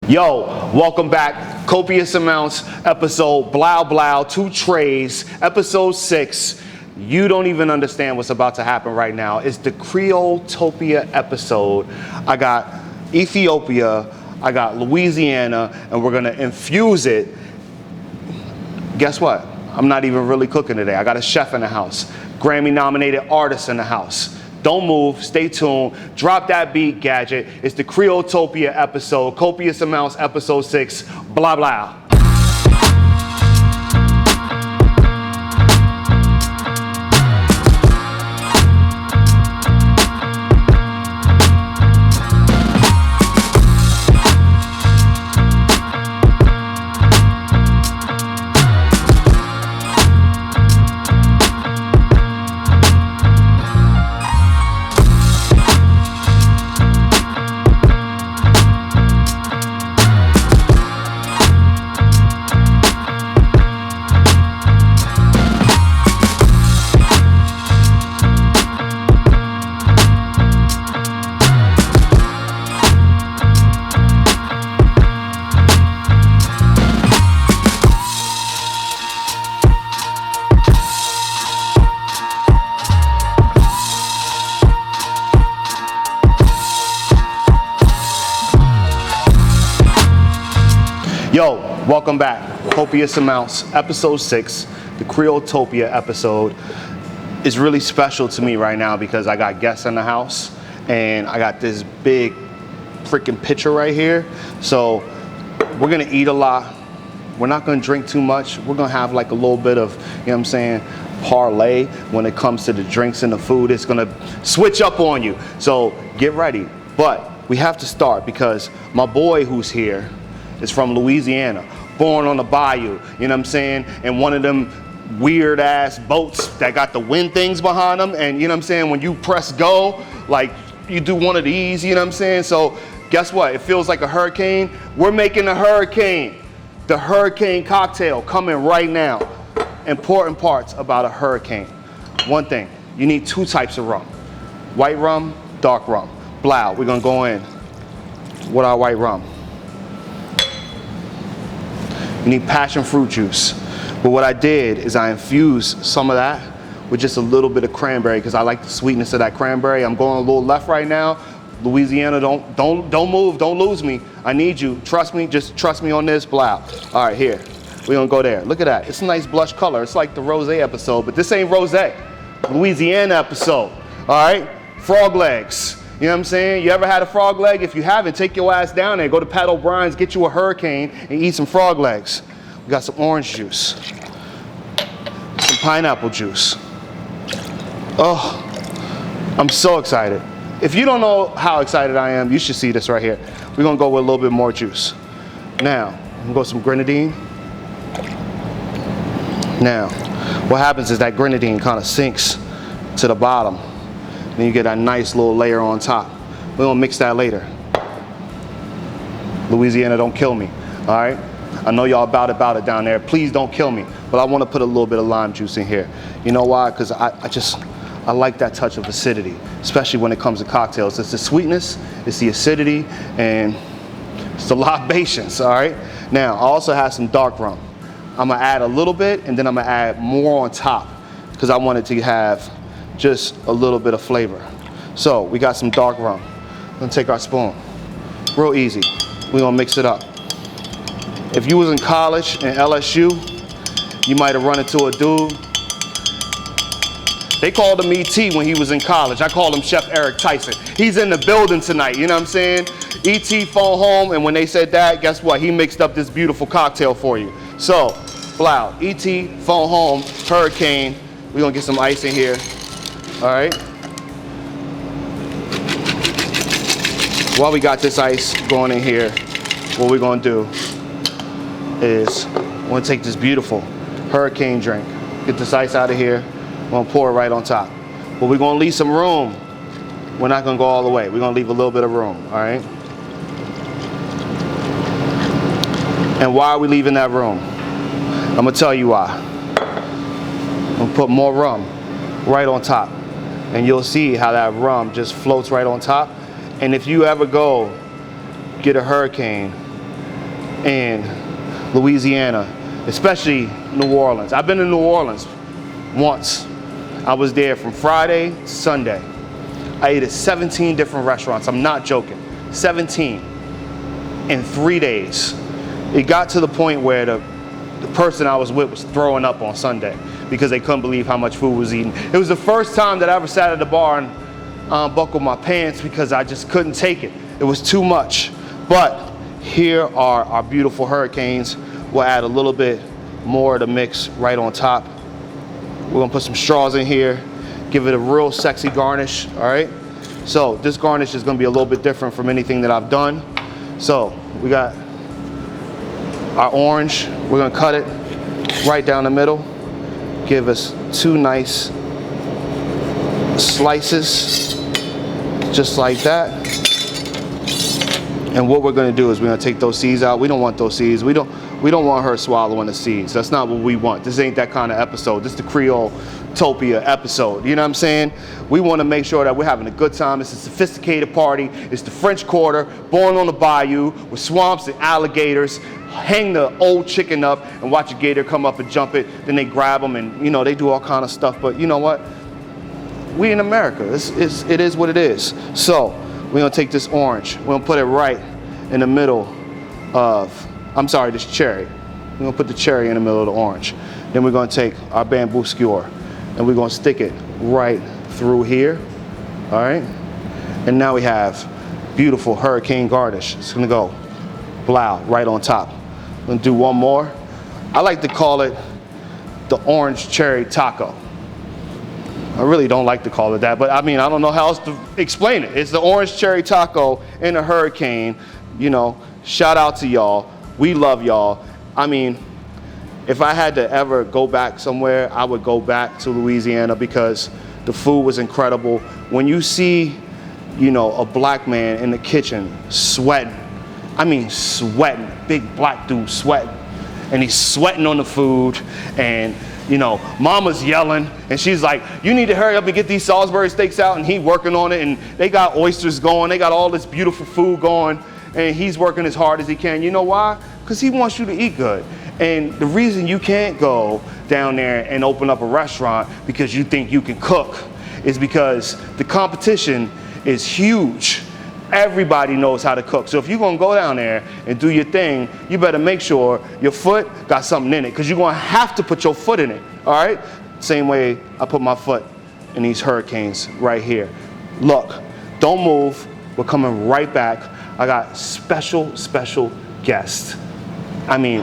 Yo, welcome back. Copious amounts, episode blah blah, 2 trays, episode 6. You don't even understand what's about to happen right now. It's the Creole-topia episode. I got Ethiopia, I got Louisiana, and we're gonna infuse it. Guess what? I'm not even really cooking today. I got a chef in the house, Grammy-nominated artist in the house. Don't move, stay tuned, drop that beat, Gadget. It's the Creole-topia episode, Copious Amounts, episode 6, blah blah. Yo, welcome back. Copious Amounts, episode 6, the Creole-topia episode. Is really special to me right now because I got guests in the house and I got this big freaking pitcher right here. So we're gonna eat a lot. We're not gonna drink too much. We're gonna have like a little bit of, you know what I'm saying, parlay when it comes to the drinks and the food. It's gonna switch up on you. So get ready. But we have to start because my boy who's here is from Louisiana, born on the bayou, you know what I'm saying? And one of them weird ass boats that got the wind things behind them. And you know what I'm saying? When you press go, like you do one of these, you know what I'm saying? So guess what? It feels like a hurricane. We're making a hurricane. The hurricane cocktail coming right now. Important parts about a hurricane. One thing, you need 2 types of rum. White rum, dark rum. Blah, we're gonna go in with our white rum. You need passion fruit juice. But what I did is I infused some of that with just a little bit of cranberry because I like the sweetness of that cranberry. I'm going a little left right now. Louisiana, don't move, don't lose me. I need you. Trust me, just trust me on this. Blah. All right, here. We're gonna go there. Look at that. It's a nice blush color. It's like the rosé episode, but this ain't rosé. Louisiana episode. All right? Frog legs. You know what I'm saying? You ever had a frog leg? If you haven't, take your ass down there. Go to Pat O'Brien's, get you a hurricane, and eat some frog legs. We got some orange juice. Some pineapple juice. Oh, I'm so excited. If you don't know how excited I am, you should see this right here. We're gonna go with a little bit more juice. Now, I'm gonna go with some grenadine. Now, what happens is that grenadine kind of sinks to the bottom. Then you get a nice little layer on top. We're gonna mix that later. Louisiana, don't kill me, all right? I know y'all about it down there. Please don't kill me. But I wanna put a little bit of lime juice in here. You know why? Because I like that touch of acidity, especially when it comes to cocktails. It's the sweetness, it's the acidity, and it's the libations, all right? Now, I also have some dark rum. I'm gonna add a little bit, and then I'm gonna add more on top because I want it to have just a little bit of flavor. So we got some dark rum. We're gonna take our spoon. Real easy. We're gonna mix it up. If you was in college in LSU, you might have run into a dude. They called him E.T. when he was in college. I called him Chef Eric Tyson. He's in the building tonight, you know what I'm saying? E.T. phone home, and when they said that, guess what? He mixed up this beautiful cocktail for you. So, blah, E.T. phone home, hurricane. We're gonna get some ice in here. All right. While we got this ice going in here, what we're gonna do is we're gonna take this beautiful hurricane drink, get this ice out of here, we're gonna pour it right on top. But we're gonna leave some room. We're not gonna go all the way. We're gonna leave a little bit of room, all right? And why are we leaving that room? I'm gonna tell you why. I'm gonna put more rum right on top. And you'll see how that rum just floats right on top. And if you ever go get a hurricane in Louisiana, especially New Orleans. I've been in New Orleans once. I was there from Friday to Sunday. I ate at 17 different restaurants. I'm not joking. 17 in 3 days. It got to the point where the person I was with was throwing up on Sunday because they couldn't believe how much food was eaten. It was the first time that I ever sat at the bar and unbuckled my pants because I just couldn't take it. It was too much. But here are our beautiful hurricanes. We'll add a little bit more of the mix right on top. We're gonna put some straws in here, give it a real sexy garnish, all right? So this garnish is gonna be a little bit different from anything that I've done. So we got our orange. We're gonna cut it right down the middle. Give us 2 nice slices, just like that. And what we're gonna do is we're gonna take those seeds out. We don't want those seeds. We don't want her swallowing the seeds. That's not what we want. This ain't that kind of episode. This is the Creole-topia episode. You know what I'm saying? We want to make sure that we're having a good time. It's a sophisticated party. It's the French Quarter, born on the bayou with swamps and alligators. Hang the old chicken up and watch a gator come up and jump it. Then they grab them and, you know, they do all kind of stuff. But you know what? We in America. It is what it is. So we're going to take this orange. We're going to put it right in the middle of, this cherry. We're going to put the cherry in the middle of the orange. Then we're going to take our bamboo skewer and we're going to stick it right through here. All right? And now we have beautiful hurricane garnish. It's going to go blow right on top. I'm going to do one more. I like to call it the orange cherry taco. I really don't like to call it that, but I mean, I don't know how else to explain it. It's the orange cherry taco in a hurricane. You know, shout out to y'all. We love y'all. I mean, if I had to ever go back somewhere, I would go back to Louisiana because the food was incredible. When you see, you know, a black man in the kitchen sweating, I mean sweating, big black dude sweating, and he's sweating on the food, and you know, mama's yelling, and she's like, you need to hurry up and get these Salisbury steaks out, and he working on it, and they got oysters going, they got all this beautiful food going, and he's working as hard as he can. You know why? Because he wants you to eat good. And the reason you can't go down there and open up a restaurant because you think you can cook is because the competition is huge. Everybody knows how to cook. So if you're gonna go down there and do your thing, you better make sure your foot got something in it, because you're gonna have to put your foot in it, all right? Same way I put my foot in these hurricanes right here. Look, don't move. We're coming right back. I got special guests. I mean,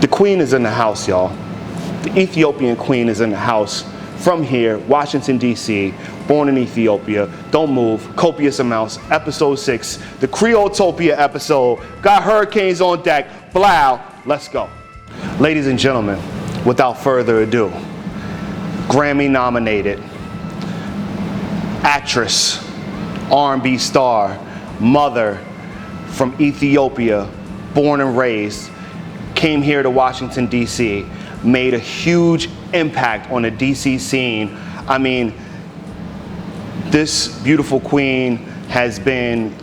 the queen is in the house, y'all. The Ethiopian queen is in the house from here, Washington, D.C., born in Ethiopia. Don't move. Copious amounts. Episode 6, the Creole-topia episode. Got hurricanes on deck. Blow. Let's go. Ladies and gentlemen, without further ado, Grammy-nominated actress, R&B star, mother from Ethiopia, born and raised, came here to Washington, D.C., made a huge impact on the D.C. scene. I mean, this beautiful queen has been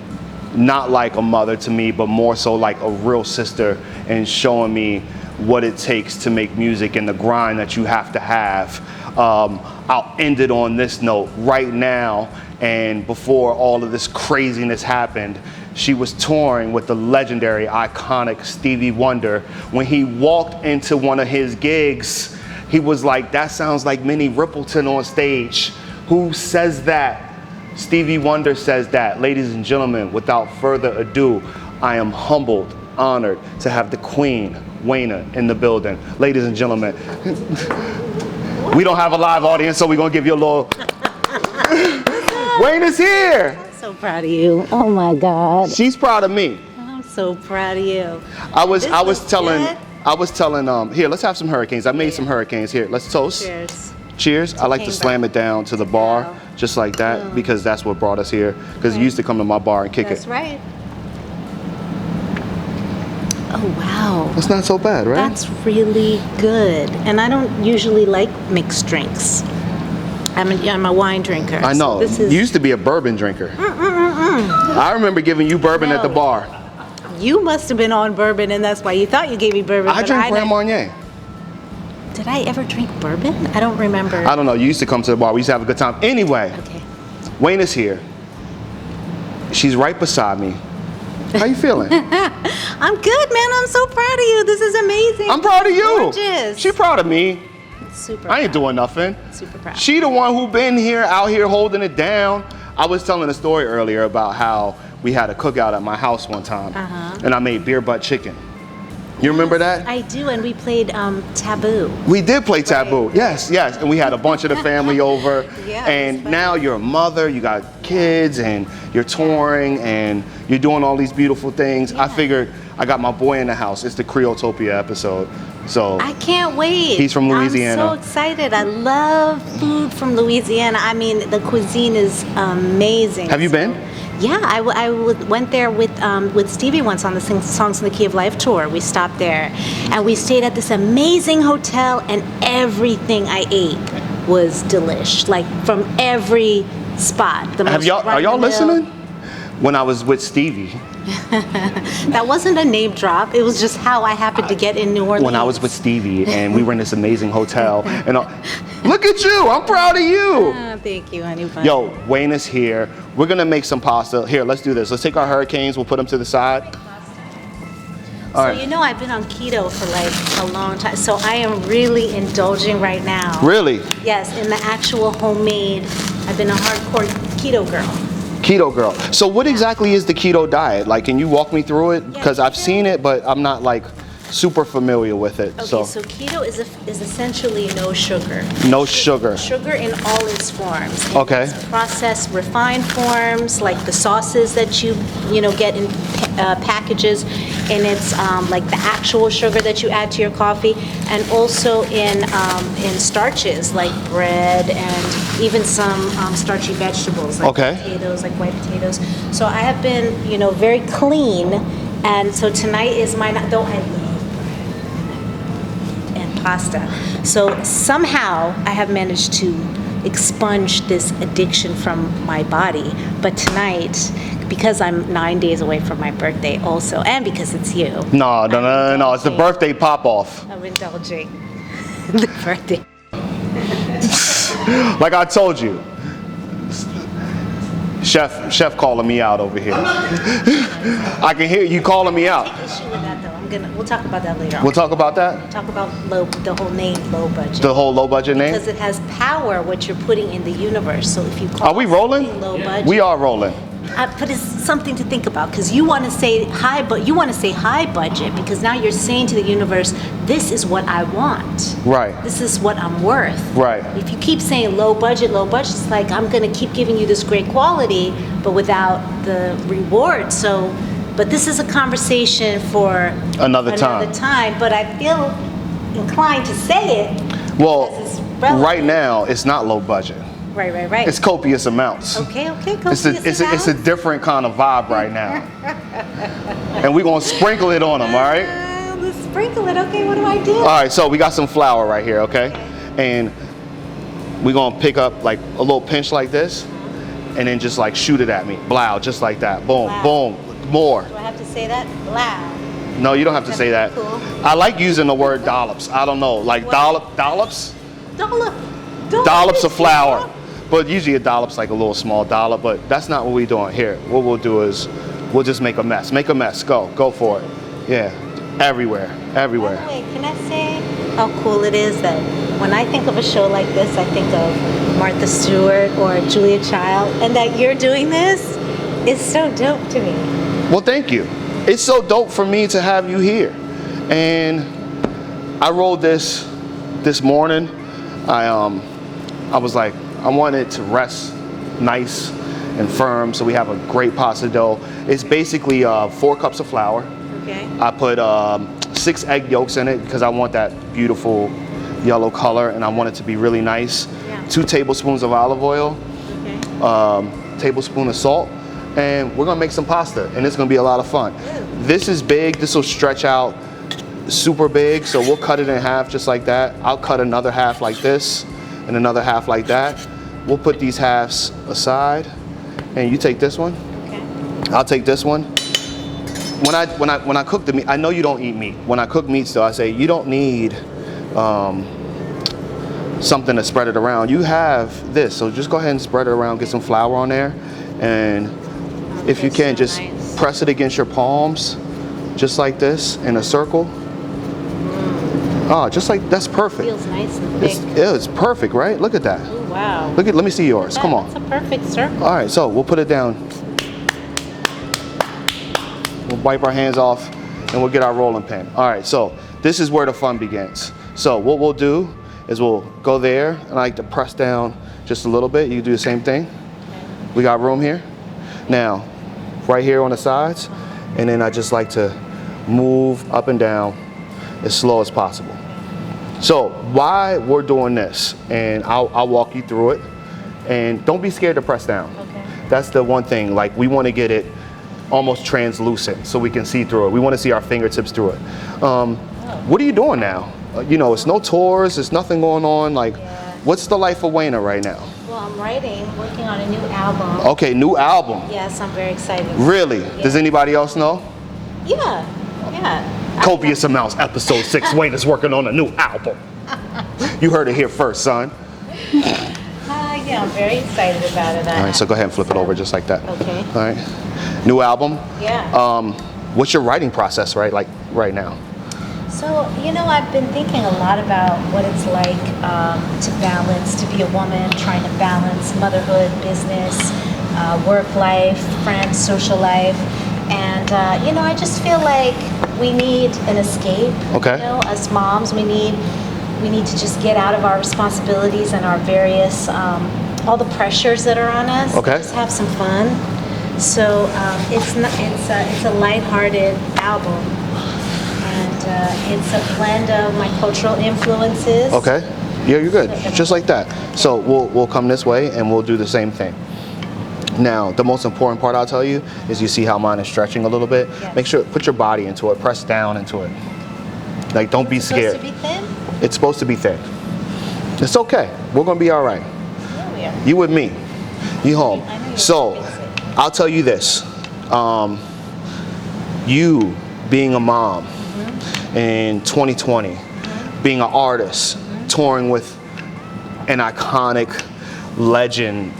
not like a mother to me, but more so like a real sister, and showing me what it takes to make music and the grind that you have to have. I'll end it on this note. Right now, and before all of this craziness happened, she was touring with the legendary, iconic Stevie Wonder. When he walked into one of his gigs, he was like, that sounds like Minnie Riperton on stage. Who says that? Stevie Wonder says that. Ladies and gentlemen, without further ado, I am humbled, honored to have the queen, Wayna, in the building. Ladies and gentlemen, we don't have a live audience, so we're gonna give you a little. Wayna's here. I'm so proud of you. Oh my God. She's proud of me. I'm so proud of you. I was telling, here, let's have some hurricanes. I made some hurricanes. Here, let's toast. Cheers. Cheers. I like to Kaimbr. slam it down to the bar, Wow. just like that, because that's what brought us here. Because you used to come to my bar and kick That's it. right. Oh wow. That's not so bad, right? That's really good. And I don't usually like mixed drinks. I'm a wine drinker. I know. So this is... You used to be a bourbon drinker. I remember giving you bourbon at the bar. You must have been on bourbon, and that's why you thought you gave me bourbon. I but drink Grand Marnier. Did I ever drink bourbon? I don't remember. I don't know. You used to come to the bar. We used to have a good time. Anyway, Okay. Wayne is here. She's right beside me. How you feeling? I'm good, man. I'm so proud of you. This is amazing. I'm proud of you. Gorgeous. She proud of me. Super I ain't proud. doing nothing. Super proud. She the one who been here, out here holding it down. I was telling a story earlier about how we had a cookout at my house one time, and I made beer butt chicken. You remember that? I do, and we played Taboo. We did play Taboo. Yes, yes. And we had a bunch of the family over. Yeah, and it was fun. now you're a mother, you got kids, and you're touring, and you're doing all these beautiful things. I figured I got my boy in the house. It's the Creotopia episode. So I can't wait. He's from Louisiana. I'm so excited. I love food from Louisiana. I mean, the cuisine is amazing. have you been? Yeah, went there with Stevie once on the Songs in the Key of Life tour. We stopped there, and we stayed at this amazing hotel, and everything I ate was delish. Like from every spot. The Are most y'all run-of-the-mill- listening? When I was with Stevie, That wasn't a name drop. It was just how I happened to get in New Orleans. when I was with Stevie, and we were in this amazing hotel, and look at you, I'm proud of you. Thank you, honey bun. Yo, Wayne is here. We're gonna make some pasta. Here, let's do this. Let's take our hurricanes, we'll put them to the side. So All right. you know I've been on keto for like a long time, so I am really indulging right now. Really? Yes, in the actual homemade. I've been a hardcore keto girl. Keto girl. So what exactly is the keto diet? Like, can you walk me through it? Because I've seen it, but I'm not like super familiar with it. Okay, so keto is essentially no sugar. No sugar. Sugar in all its forms. And Okay. it's processed, refined forms, like the sauces that you get in packages, and it's like the actual sugar that you add to your coffee, and also in starches like bread and even some starchy vegetables like potatoes, like white potatoes. So I have been, very clean, and so tonight is my night. Though I love pasta. So somehow I have managed to expunge this addiction from my body. But tonight, because I'm 9 days away from my birthday also, and because it's you. No. It's the birthday pop-off. I'm indulging the birthday. Like I told you. Chef calling me out over here. I can hear you calling me out. Take issue with that though. We'll talk about that later on. We'll talk about that? Talk about the whole name, low budget. The whole low budget name? Because it has power what you're putting in the universe. So if you call Are we rolling? something low budget, We are rolling. but it's something to think about because you want to say high, but you want to say high budget because now you're saying to the universe, this is what I want. Right. This is what I'm worth. Right. If you keep saying low budget, it's like I'm going to keep giving you this great quality, but without the reward. So, but this is a conversation for Another time. But I feel inclined to say it. Well, because it's relevant. right now it's not low budget. Right. It's copious amounts. Okay. It's a different kind of vibe right now. And we're gonna sprinkle it on them, all right? Let's sprinkle it. Okay, what do I do? All right, so we got some flour right here, okay? And we're gonna pick up like a little pinch like this, and then just like shoot it at me. Blow, just like that. Boom, Wow. boom, more. Do I have to say that? Loud. No, you don't have to say that. Cool. I like using the word dollops. I don't know, like dollops? Dollops of flour. But usually a dollop's like a little small dollop, but that's not what we're doing here. What we'll do is we'll just make a mess. Make a mess. Go for it. Yeah. Everywhere. By the way, can I say how cool it is that when I think of a show like this, I think of Martha Stewart or Julia Child, and that you're doing this is so dope to me. Well, thank you. It's so dope for me to have you here. And I rolled this morning. I was like, I want it to rest nice and firm, so we have a great pasta dough. It's basically 4 cups of flour. Okay. I put 6 egg yolks in it because I want that beautiful yellow color, and I want it to be really nice. Yeah. 2 tablespoons of olive oil, Okay. tablespoon of salt, and we're gonna make some pasta, and it's gonna be a lot of fun. Ooh. This is big. This will stretch out super big, so we'll cut it in half just like that. I'll cut another half like this and another half like that. We'll put these halves aside, and you take this one. Okay. I'll take this one. when I cook the meat, I know you don't eat meat. When I cook meats, though, I say you don't need something to spread it around. You have this, so just go ahead and spread it around. Get some flour on there, and if you can, just press it against your palms, just like this, in a circle. Oh, just like that's perfect. Feels nice and thick. It's perfect, right? Look at that. Oh, wow. Let me see yours. Come on. It's a perfect circle. All right, so we'll put it down. We'll wipe our hands off, and we'll get our rolling pin. All right, so this is where the fun begins. So what we'll do is we'll go there, and I like to press down just a little bit. You do the same thing. We got room here. Now, right here on the sides, and then I just like to move up and down as slow as possible. So why we're doing this, and I'll walk you through it, and don't be scared to press down. Okay. That's the one thing, like we want to get it almost translucent so we can see through it. We want to see our fingertips through it. What are you doing now? You know, it's no tours, there's nothing going on. Like, what's the life of Wayna right now? Well, I'm working on a new album. Okay, new album. Yes, I'm very excited. Really? Yeah. Does anybody else know? Yeah. Copious amounts, episode 6. Wayna's working on a new album. You heard it here first, son. Yeah, I'm very excited about it. All right, so go ahead and flip it over just like that. Okay. All right. New album. Yeah. What's your writing process right now? So, I've been thinking a lot about what it's like to balance, to be a woman, trying to balance motherhood, business, work life, friends, social life. And, I just feel like we need an escape. Okay. As moms, we need to just get out of our responsibilities and our various, all the pressures that are on us. Okay. Just have some fun. So it's a lighthearted album, and it's a blend of my cultural influences. Okay. Yeah, you're good. Just like that. So we'll come this way and we'll do the same thing. Now, the most important part I'll tell you is you see how mine is stretching a little bit. Yes. Make sure, put your body into it, press down into it. Like, don't be scared. It's supposed to be thin? It's supposed to be thin. It's okay. We're gonna be all right. Yeah, we are. You with me. You home. I know you're So, basic. I'll tell you this. You being a mom in 2020, being an artist, touring with an iconic legend,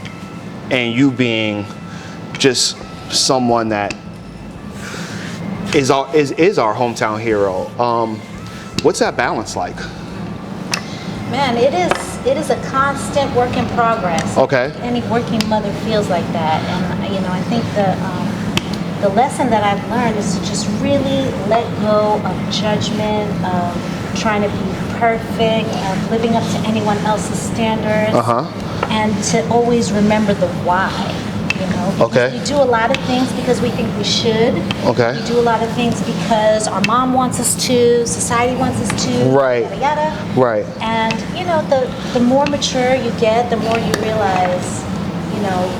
and you being just someone that is our hometown hero. What's that balance like? Man, it is a constant work in progress. Okay. Any working mother feels like that, and I think the lesson that I've learned is to just really let go of judgment, of trying to be perfect, of living up to anyone else's standards, and to always remember the why. Because Okay. we do a lot of things because we think we should. Okay. We do a lot of things because our mom wants us to, society wants us to, Right. yada yada. Right. And the more mature you get, the more you realize,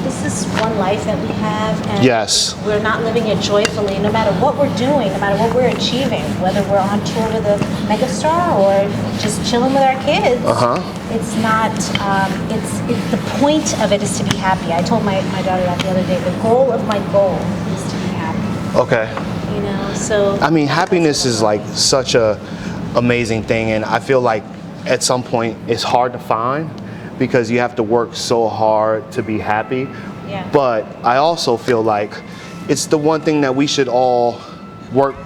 this is one life that we have, and Yes. we're not living it joyfully, no matter what we're doing, no matter what we're achieving, whether we're on tour with a megastar or just chilling with our kids. It's not. It's the point of it is to be happy. I told my daughter that the other day. The goal of my goal is to be happy. Okay. So. I mean, happiness is like such a amazing thing, and I feel like at some point it's hard to find because you have to work so hard to be happy. Yeah. But I also feel like it's the one thing that we should all work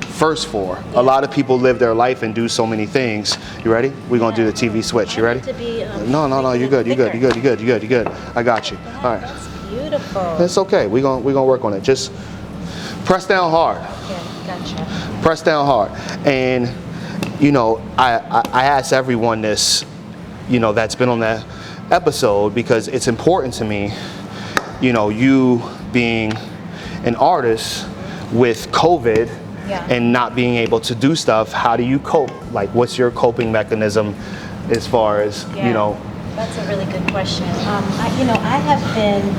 first for. Yeah. A lot of people live their life and do so many things. You ready? We're gonna do the TV switch. You ready? To be, No, you're good. You're good. I got you. All right. That's beautiful. It's okay. We're gonna work on it. Just press down hard. Yeah, gotcha. Press down hard. And I ask everyone this, that's been on that episode, because it's important to me, you being an artist with COVID and not being able to do stuff. How do you cope? Like, what's your coping mechanism as far as, That's a really good question. I have been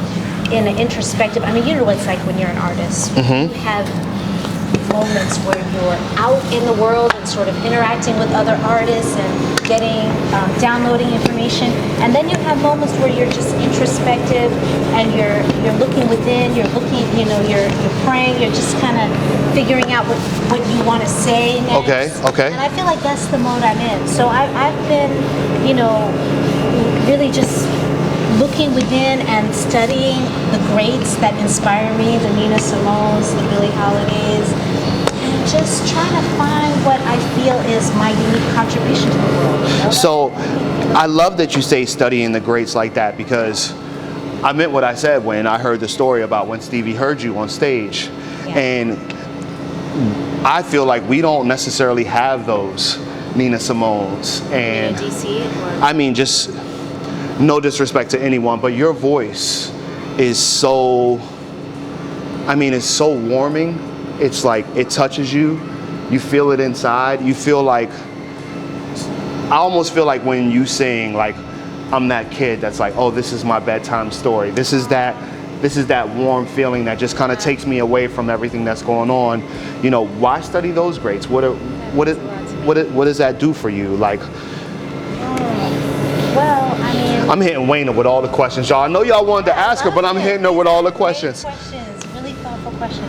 in an introspective, what it's like when you're an artist. You have moments where you're out in the world and sort of interacting with other artists and getting, downloading information. And then you have moments where you're just introspective and you're looking within, you're looking, you're praying, you're just kind of figuring out what you want to say next. Okay. And I feel like that's the mode I'm in. So I've been, really just looking within and studying the greats that inspire me, the Nina Simones, the Billie Holidays, and just trying to find what I feel is my unique contribution to the world. So I love that you say studying the greats like that, because I meant what I said when I heard the story about when Stevie heard you on stage. Yeah. And I feel like we don't necessarily have those Nina Simones. And DC, or? I mean, just no disrespect to anyone, but your voice is so, it's so warming. It's like, it touches you. You feel it inside. You feel like, I almost feel like when you sing, like, I'm that kid that's like, oh, this is my bedtime story. This is that warm feeling that just kind of takes me away from everything that's going on. Why study those greats? What does that do for you? Like, I'm hitting Wayna with all the questions, y'all. I know y'all wanted to ask her, but I'm hitting her with all the questions. Really thoughtful questions.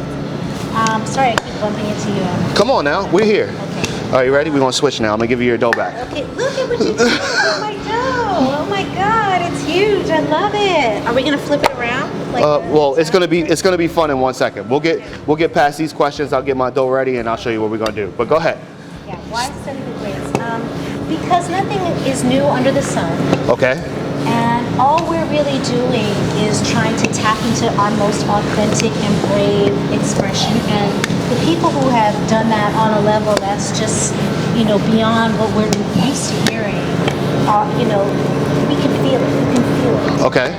Sorry, I keep bumping into you. Come on now, we're here. Okay. All right, you ready? We're gonna switch now. I'm gonna give you your dough back. Okay, look at what you did with my dough. Oh my God, it's huge. I love it. Are we gonna flip it around? Well, it's gonna be fun in 1 second. We'll get past these questions. I'll get my dough ready, and I'll show you what we're gonna do. But go ahead. Yeah. Why study the greats? Because nothing is new under the sun. Okay. And all we're really doing is trying to tap into our most authentic and brave expression. And the people who have done that on a level that's just, beyond what we're used to hearing, we can feel it. You can feel it. Okay.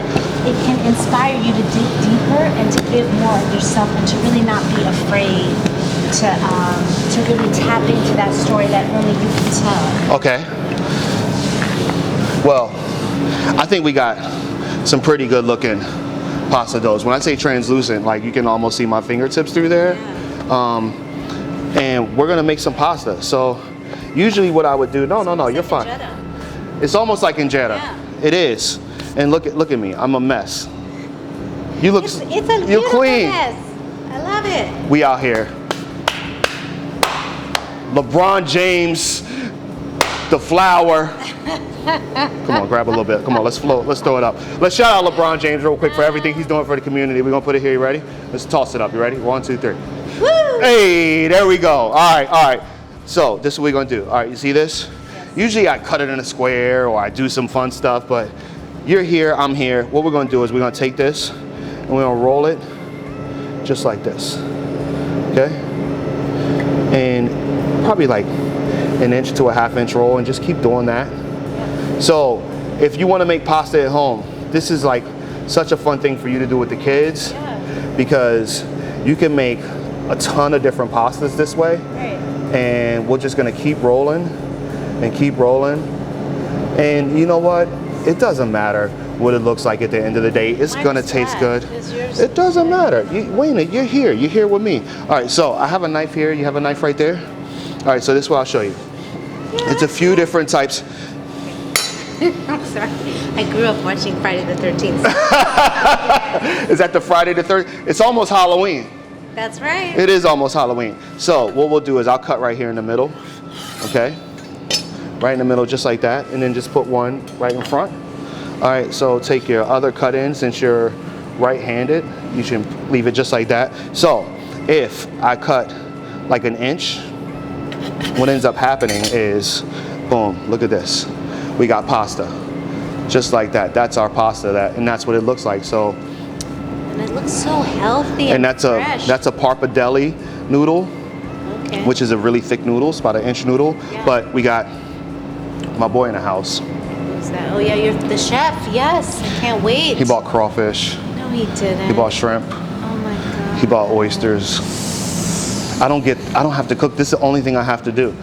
It can inspire you to dig deeper and to give more of yourself and to really not be afraid to really tap into that story that only you can tell. Okay. Well, I think we got some pretty good looking pasta doughs. When I say translucent, like you can almost see my fingertips through there. Yeah. And we're gonna make some pasta. So usually what I would do, no, you're fine. Injera. It's almost like injera. Yeah. It is. And look at me, I'm a mess. You look, It's a you're beautiful clean. mess. I love it. We out here. LeBron James, the flower. Come on, grab a little bit. Come on, let's float. Let's throw it up. Let's shout out LeBron James real quick for everything he's doing for the community. We're gonna put it here. You ready? Let's toss it up. You ready? 1, 2, 3. Woo! Hey, there we go. All right. So this is what we're gonna do. All right, you see this? Yes. Usually I cut it in a square or I do some fun stuff, but you're here, I'm here. What we're gonna do is we're gonna take this and we're gonna roll it just like this. Okay? And probably like an inch to a ½ inch roll, and just keep doing that. So if you want to make pasta at home, this is like such a fun thing for you to do with the kids, because you can make a ton of different pastas this way. Right. And we're just gonna keep rolling and keep rolling. And you know what? It doesn't matter what it looks like at the end of the day. It's gonna taste good. It doesn't matter. Wayne, you're here. You're here with me. All right, so I have a knife here. You have a knife right there? All right, so this is what I'll show you. Yeah. It's a few different types. I'm sorry. I grew up watching Friday the 13th. Is that the Friday the 13th? It's almost Halloween. That's right. It is almost Halloween. So what we'll do is I'll cut right here in the middle, okay? Right in the middle, just like that, and then just put one right in front. All right, so take your other cut in. Since you're right-handed, you should leave it just like that. So if I cut like an inch, what ends up happening is, boom, look at this. We got pasta, just like that. That's our pasta, and that's what it looks like. So, And it looks so healthy and fresh. that's a parpadelli noodle, Okay. which is a really thick noodle. It's about an inch noodle. Yeah. But we got my boy in the house. Who's that? Oh yeah, you're the chef. Yes, I can't wait. He bought crawfish. No, he didn't. He bought shrimp. Oh my God. He bought oysters. I don't have to cook. This is the only thing I have to do.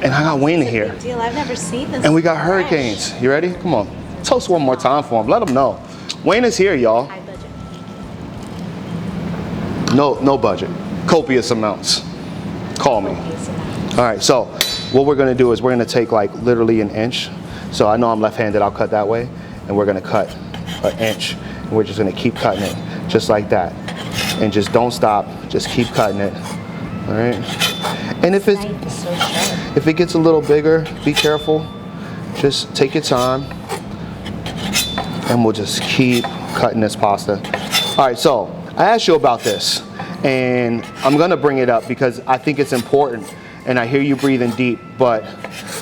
And I got Wayne here. Big deal. I've never seen this. And we got fresh. hurricanes. You ready? Come on. Toast one more time for him. Let him know. Wayne is here, y'all. High budget. No budget. Copious amounts. Call me. Copious amounts. All right, so what we're gonna do is we're gonna take like literally an inch. So I know I'm left-handed, I'll cut that way. And we're gonna cut an inch. And we're just gonna keep cutting it, just like that. And just don't stop, just keep cutting it. All right? And if Knife is so sharp. it gets a little bigger, be careful. Just take your time. And we'll just keep cutting this pasta. All right, so I asked you about this. And I'm gonna bring it up because I think it's important. And I hear you breathing deep, but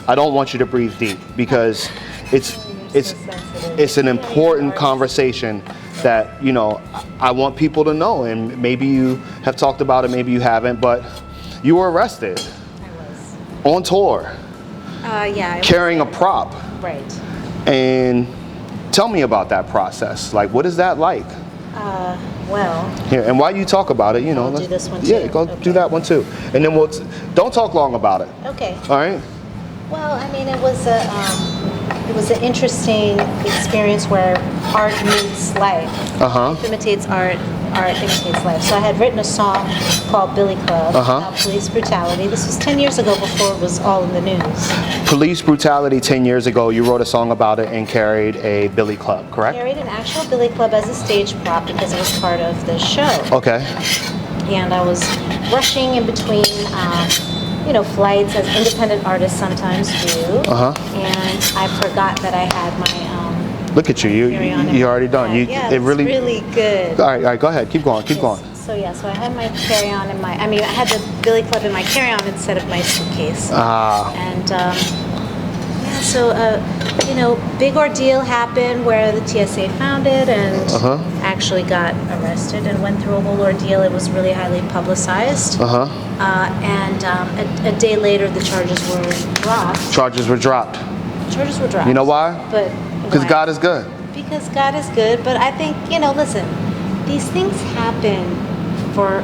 I don't want you to breathe deep because it's an important conversation that, you know, I want people to know. And maybe you have talked about it, maybe you haven't, but you were arrested. I was. On tour, Yeah. carrying a prop. Right. And tell me about that process. Like, what is that like? Well, Here, and while you talk about it, you know, I'll do this one yeah, too. go Okay. do that one too. And then don't talk long about it. okay. All right? Well, I mean, it was an interesting experience where art meets life. Life imitates art, art imitates life. So I had written a song called Billy Club about police brutality. This was 10 years ago before it was all in the news. Police brutality 10 years ago, you wrote a song about it and carried a billy club, correct? Carried an actual Billy Club as a stage prop because it was part of the show. Okay. And I was rushing in between, you know, flights as independent artists sometimes do. And I forgot that I had my Look at you. carry-on in You my already done. bag. You Yeah, it it's really good. All right, go ahead. Keep going. Keep going. So yeah, so I had my carry-on in my, I mean, I had the Billy Club in my carry-on instead of my suitcase. And yeah, so you know, big ordeal happened where the TSA found it and actually got arrested and went through a whole ordeal. It was really highly publicized. And a day later, the charges were dropped. Charges were dropped. Charges were dropped. You know why? But Because why? God is good. Because God is good, but I think, you know, listen, these things happen for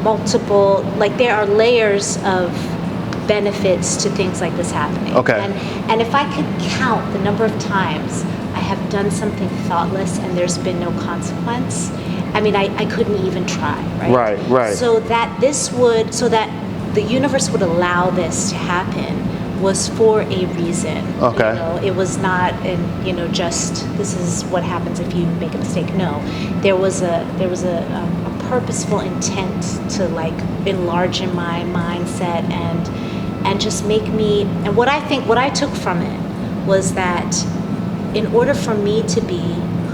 multiple, like there are layers of benefits to things like this happening. Okay. And if I could count the number of times I have done something thoughtless and there's been no consequence, I mean, I couldn't even try, right? Right. So that the universe would allow this to happen was for a reason. Okay. You know, it was not, you know, just this is what happens if you make a mistake. No, there was a purposeful intent to like enlarge in my mindset and just make me. And what I took from it was that in order for me to be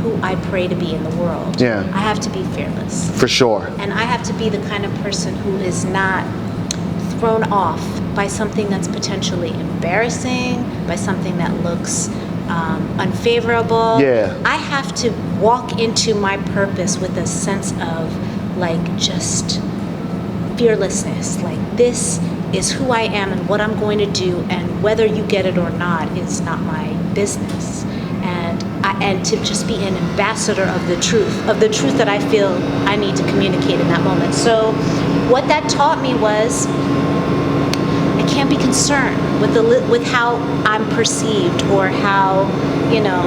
who I pray to be in the world, I have to be fearless. For sure. And I have to be the kind of person who is not thrown off by something that's potentially embarrassing, by something that looks unfavorable. Yeah. I have to walk into my purpose with a sense of like just fearlessness. Like this is who I am and what I'm going to do, and whether you get it or not is not my business. And to just be an ambassador of the truth that I feel I need to communicate in that moment. So what that taught me was I can't be concerned with how I'm perceived or how, you know,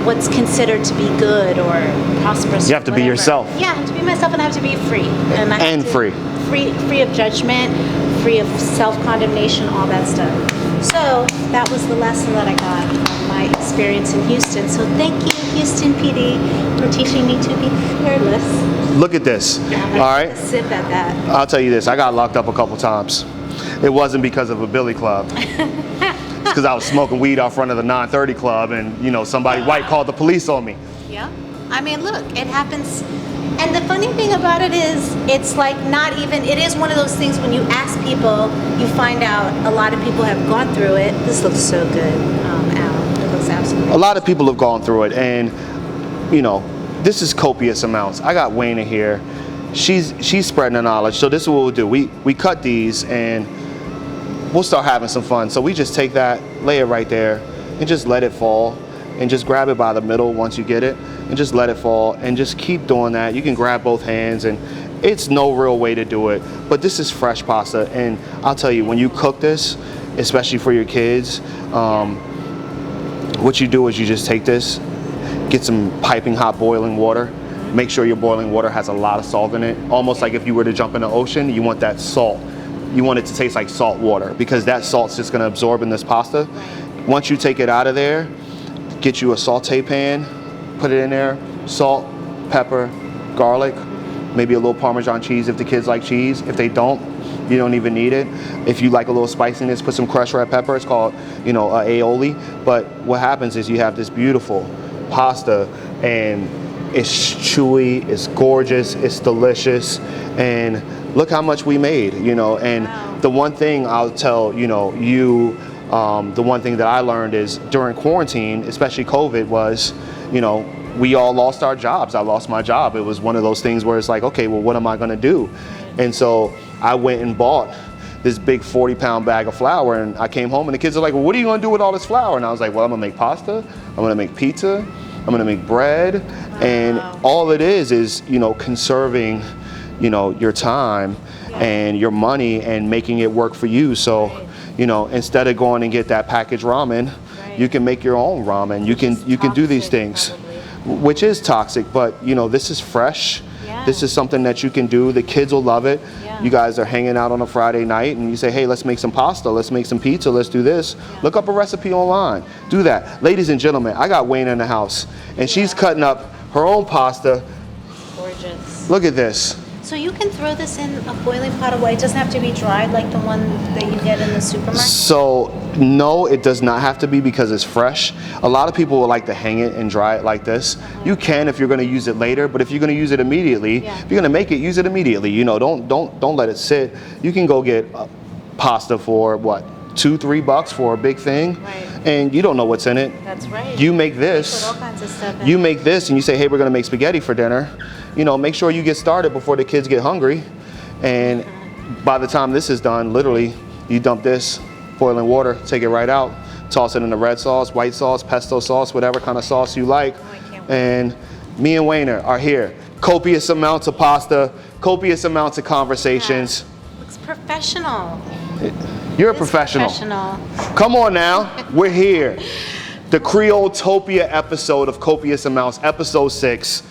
what's considered to be good or prosperous. You have to be yourself. Yeah, I have to be myself, and I have to be free. And free. Free of judgment, free of self-condemnation, all that stuff. So that was the lesson that I got from my experience in Houston. So thank you, Houston PD, for teaching me to be fearless. Look at this. All right. Sip at that. I'll tell you this. I got locked up a couple times. It wasn't because of a billy club. It's because I was smoking weed out front of the 930 club, and you know somebody white called the police on me. Yeah. I mean, look, it happens. And the funny thing about it is, it's like not even, it is one of those things when you ask people, you find out a lot of people have gone through it. This looks so good, Al. It looks absolutely. A lot of people have gone through it, and you know, this is copious amounts. I got Wayna here. She's spreading the knowledge. So this is what we'll do. We cut these and we'll start having some fun. So we just take that, lay it right there, and just let it fall. And just grab it by the middle once you get it, and just let it fall, and just keep doing that. You can grab both hands, and it's no real way to do it, but this is fresh pasta. And I'll tell you, when you cook this, especially for your kids, what you do is you just take this, get some piping hot boiling water, make sure your boiling water has a lot of salt in it, almost like if you were to jump in the ocean, you want that salt you want it to taste like salt water because that salt's just gonna absorb in this pasta. Once you take it out of there, get you a saute pan, put it in there, salt, pepper, garlic, maybe a little Parmesan cheese if the kids like cheese. If they don't, you don't even need it. If you like a little spiciness, put some crushed red pepper. It's called, aioli. But what happens is you have this beautiful pasta, and it's chewy, it's gorgeous, it's delicious, and look how much we made, And the one thing I'll tell, the one thing that I learned is during quarantine, especially COVID, was, we all lost our jobs. I lost my job. It was one of those things where it's like, okay, well, what am I gonna do? And so I went and bought this big 40-pound bag of flour, and I came home and the kids are like, well, what are you gonna do with all this flour? And I was like, well, I'm gonna make pasta, I'm gonna make pizza, I'm gonna make bread, and all it is, conserving, your time and your money and making it work for you. So, instead of going and get that packaged ramen, you can make your own ramen. You can do these things, which is toxic, but this is fresh. This is something that you can do. The kids will love it. You guys are hanging out on a Friday night and you say, hey, let's make some pasta, let's make some pizza, let's do this. Look up a recipe online. Do that. Ladies and gentlemen, I got Wayne in the house and she's cutting up her own pasta. Gorgeous. Look at this. So you can throw this in a boiling pot of water. It doesn't have to be dried like the one that you get in the supermarket? So, no, it does not have to be because it's fresh. A lot of people would like to hang it and dry it like this. You can if you're going to use it later, but if you're going to use it immediately, if you're going to make it, use it immediately. Don't let it sit. You can go get pasta for what? $2-3 for a big thing, and you don't know what's in it. That's right. You make this. You put all kinds of stuff in. You make this, and you say, "Hey, we're gonna make spaghetti for dinner." Make sure you get started before the kids get hungry. And by the time this is done, literally, you dump this, boiling water, take it right out, toss it in the red sauce, white sauce, pesto sauce, whatever kind of sauce you like. And me and Wayner are here. Copious amounts of pasta, copious amounts of conversations. Looks professional. You're a professional. Come on now, we're here. The Creole-topia episode of Copious Amounts, episode 6.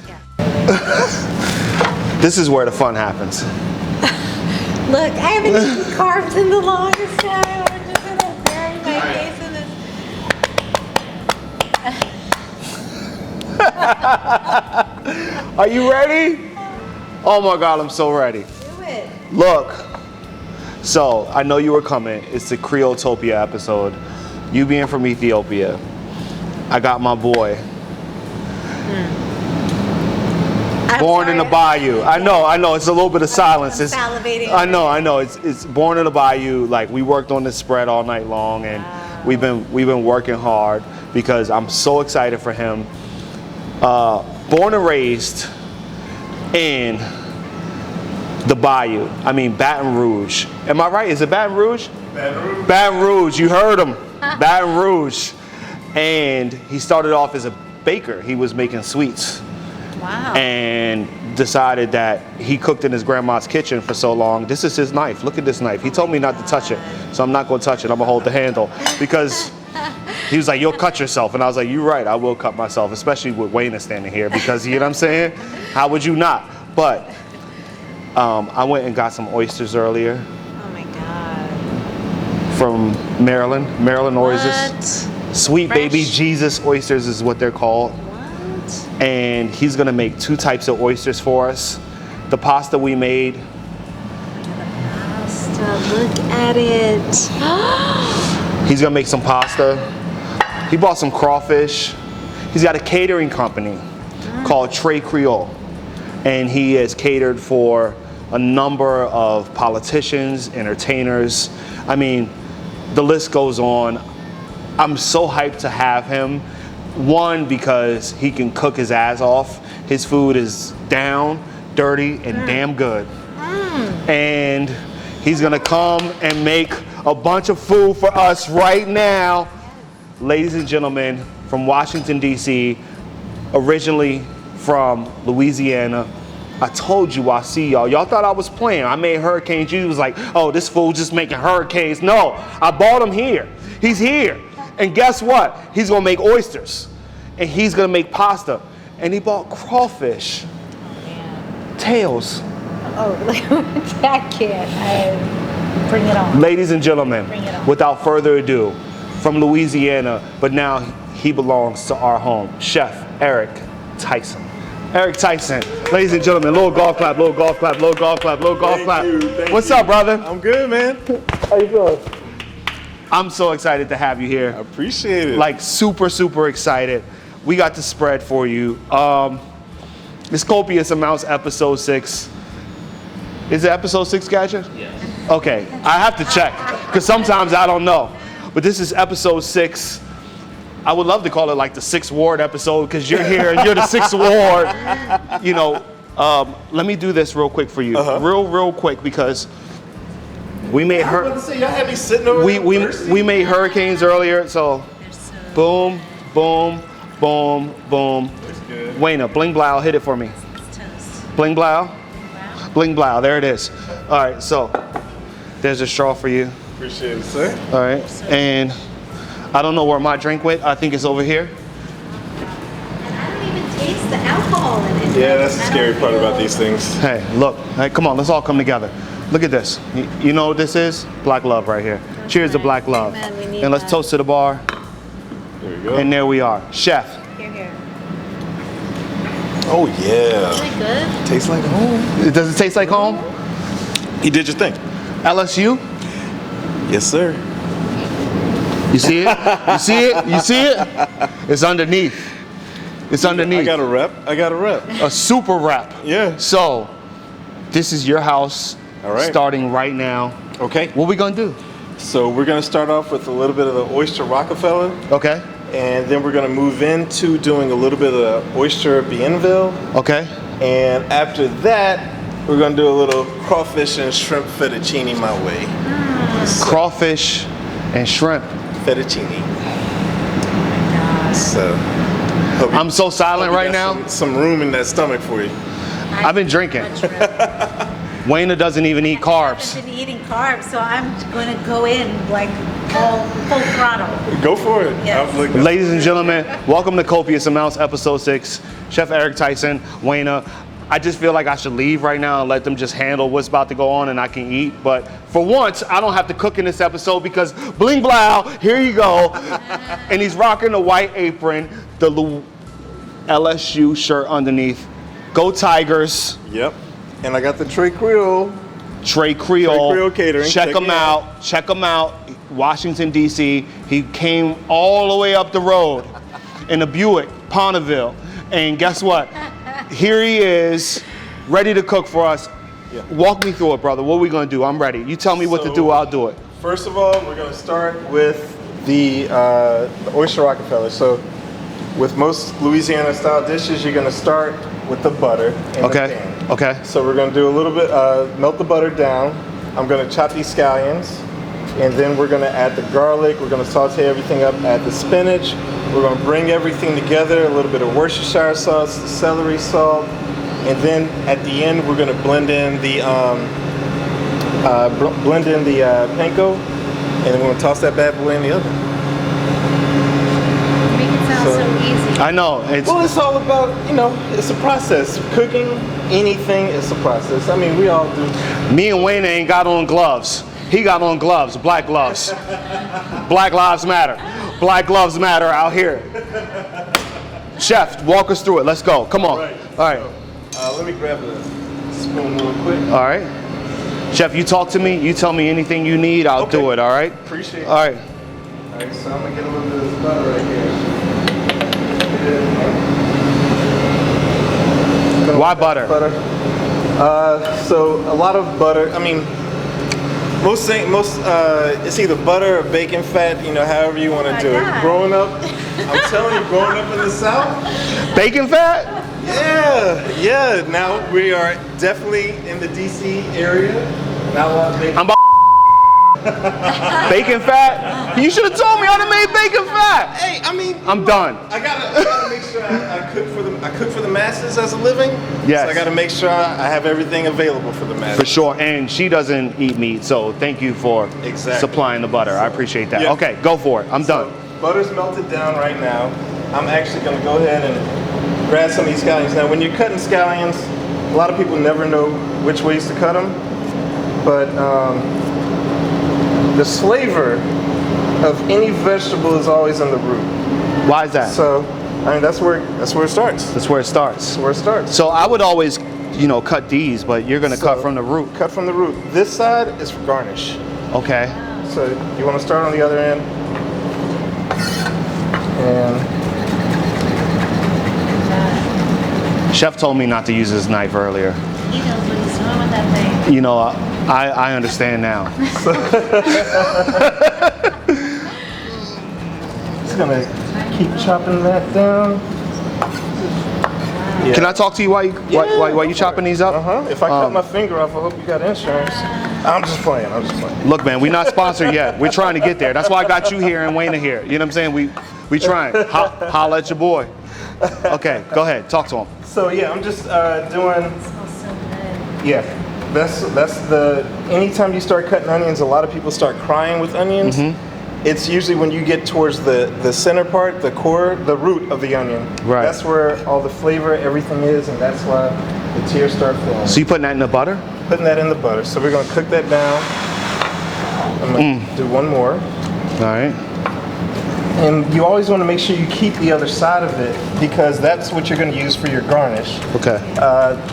This is where the fun happens. Look, I haven't eaten carbs in the longest time. I'm just gonna bury my face in this. Are you ready? Oh my God, I'm so ready. Do it. Look. So, I know you were coming. It's the Creole-topia episode. You being from Ethiopia. I got my boy. Born in the bayou. I know. It's a little bit of silence. I'm salivating. I know. It's born in the bayou. Like, we worked on this spread all night long, and we've been working hard because I'm so excited for him. Born and raised in the bayou. I mean, Baton Rouge. Am I right? Is it Baton Rouge? Baton Rouge. Baton Rouge. You heard him. Baton Rouge. And he started off as a baker. He was making sweets. Wow. And decided that he cooked in his grandma's kitchen for so long. This is his knife. Look at this knife. He told me not to touch it, so I'm not going to touch it. I'm going to hold the handle because he was like, you'll cut yourself. And I was like, you're right, I will cut myself, especially with Wayne standing here because, you know what I'm saying? How would you not? But I went and got some oysters earlier. Oh my God. From Maryland oysters. Sweet Fresh? baby Jesus oysters is what they're called. What? And he's gonna make 2 types of oysters for us. The pasta we made. Pasta, look at it. He's gonna make some pasta. He bought some crawfish. He's got a catering company called Trey Creole. And he has catered for a number of politicians, entertainers. I mean, the list goes on. I'm so hyped to have him. One, because he can cook his ass off. His food is down, dirty, and damn good. And he's gonna come and make a bunch of food for us right now. Ladies and gentlemen, from Washington, D.C., originally from Louisiana. I told you I see y'all. Y'all thought I was playing. I made hurricanes. You was like, oh, this fool just making hurricanes. No, I bought him here. He's here. And guess what? He's gonna make oysters. And he's gonna make pasta. And he bought crawfish. Oh, man. Tails. Oh, that can't. Bring it on. Ladies and gentlemen, Bring it on. without further ado, from Louisiana, but now he belongs to our home, Chef Eric Tyson. Eric Tyson, ladies and gentlemen, little golf clap, little golf clap, little golf clap, little golf clap. Thank What's you. up, brother? I'm good, man. How you feeling? I'm so excited to have you here. I appreciate it. Like super, super excited. We got the spread for you. It's Copious Amounts, episode 6. Is it episode 6, Gadget? Yes. Okay, I have to check, because sometimes I don't know. But this is episode 6. I would love to call it like the 6th ward episode, because you're here and you're the 6th ward. You know, let me do this real quick for you. Real quick, because we made I was about to say, y'all had me sitting over there we made hurricanes earlier, so boom, boom, boom, boom. good. Wayna, bling blow, hit it for me. Bling blow? Bling blow, there it is. All right, so there's a straw for you. Appreciate it, sir. All right, and I don't know where my drink went. I think it's over here. And I don't even taste the alcohol in it. Yeah, that's the I scary don't part feel- about these things. Hey, look, hey, come on, let's all come together. Look at this. You know what this is? Black love right here. Cheers to right. black love. Amen, we need And let's that. toast to the bar. There we go. And there we are. Chef. Here, here. Oh, yeah. Is it good? Tastes like home. Does it taste like home? You did your thing. LSU? Yes, sir. You see it? You see it? You see it? It's underneath. It's underneath. I got a rep. A super rep. Yeah. So, this is your house. All right. Starting right now. Okay. What we gonna do? So we're going to start off with a little bit of the oyster Rockefeller, Okay. and then we're going to move into doing a little bit of the oyster Bienville, Okay. and after that, we're going to do a little crawfish and shrimp fettuccine my way. Crawfish and shrimp. Fettuccine. So, hope you- I'm so silent hope you right got now. Some room in that stomach for you. I've been drinking. Much rather. Wayna doesn't even eat carbs. I've been eating carbs, so I'm going to go in like full throttle. Go for it. Yes. I'm looking- Ladies and gentlemen, welcome to Copious Amounts, episode 6. Chef Eric Tyson, Wayna. I just feel like I should leave right now and let them just handle what's about to go on and I can eat. But for once, I don't have to cook in this episode because bling blow, here you go. And he's rocking the white apron, the LSU shirt underneath. Go Tigers. Yep. And I got the Trey Creole. Trey Creole. Trey Creole Catering. Check Check him it out. Check him out. Washington, D.C. He came all the way up the road in a Buick, Ponneville. And guess what? Here he is, ready to cook for us. Yeah. Walk me through it, brother. What are we going to do? I'm ready. You tell me what to So- do, I'll do it. First of all, we're going to start with the oyster Rockefeller. So with most Louisiana style dishes, you're going to start with the butter in the Okay. pan. Okay. So we're going to do a little bit, melt the butter down. I'm going to chop these scallions, and then we're going to add the garlic. We're going to saute everything up, add the spinach. We're going to bring everything together, a little bit of Worcestershire sauce, the celery salt, and then at the end we're going to blend in the panko, and then we're going to toss that bad boy in the oven. You make it sound so easy. I know. It's Well, it's all about, it's a process. Cooking anything is a process. I mean, we all do. me and Wayne ain't got on gloves. He got on gloves, black gloves. Black lives matter. Black gloves matter out here. Chef, walk us through it. Let's go. Come on. All right. Let me grab a spoon real quick. All right. Chef, you talk to me. You tell me anything you need. I'll do Okay. it. All right. Appreciate it. All right. All right, so I'm gonna get a little bit of this butter right here. Why butter? Butter. So a lot of butter. I mean, most it's either butter or bacon fat. However you want to my do it. God. Growing up, I'm telling you, growing up in the South. Bacon fat? Yeah. Now we are definitely in the DC area. Not a lot of bacon. I'm bacon fat? You should have told me I done made bacon fat. Hey, I mean, I'm done. I gotta make sure I cook for the masses as a living. Yes. So I gotta make sure I have everything available for the masses. For sure. And she doesn't eat meat, so thank you for Exactly. supplying the butter. I appreciate that. Yeah. Okay, go for it. I'm done. So, butter's melted down right now. I'm actually gonna go ahead and grab some of these scallions. Now, when you're cutting scallions, a lot of people never know which ways to cut them, but the flavor of any vegetable is always in the root. Why is that? So, I mean, that's where it starts. That's where it starts. That's where it starts. So I would always, you know, cut these, but you're gonna cut from the root. Cut from the root. This side is for garnish. Okay. So you want to start on the other end, and Chef told me not to use his knife earlier. He knows what he's doing with that thing. You know, I understand now. just gonna keep chopping that down. Yeah. Can I talk to you while you chopping these up? If I cut my finger off, I hope you got insurance. I'm just playing. Look, man, we're not sponsored yet. We're trying to get there. That's why I got you here and Wayne here. You know what I'm saying? We trying. Holla at your boy. Okay, go ahead. Talk to him. So yeah, I'm just doing. It smells so good. Yeah, that's the. Anytime you start cutting onions, a lot of people start crying with onions. It's usually when you get towards the center part, the core, the root of the onion. Right. That's where all the flavor, everything is, and that's why the tears start flowing. So you putting that in the butter? Putting that in the butter. So we're gonna cook that down. I'm gonna do one more. All right. And you always want to make sure you keep the other side of it because that's what you're going to use for your garnish. Okay.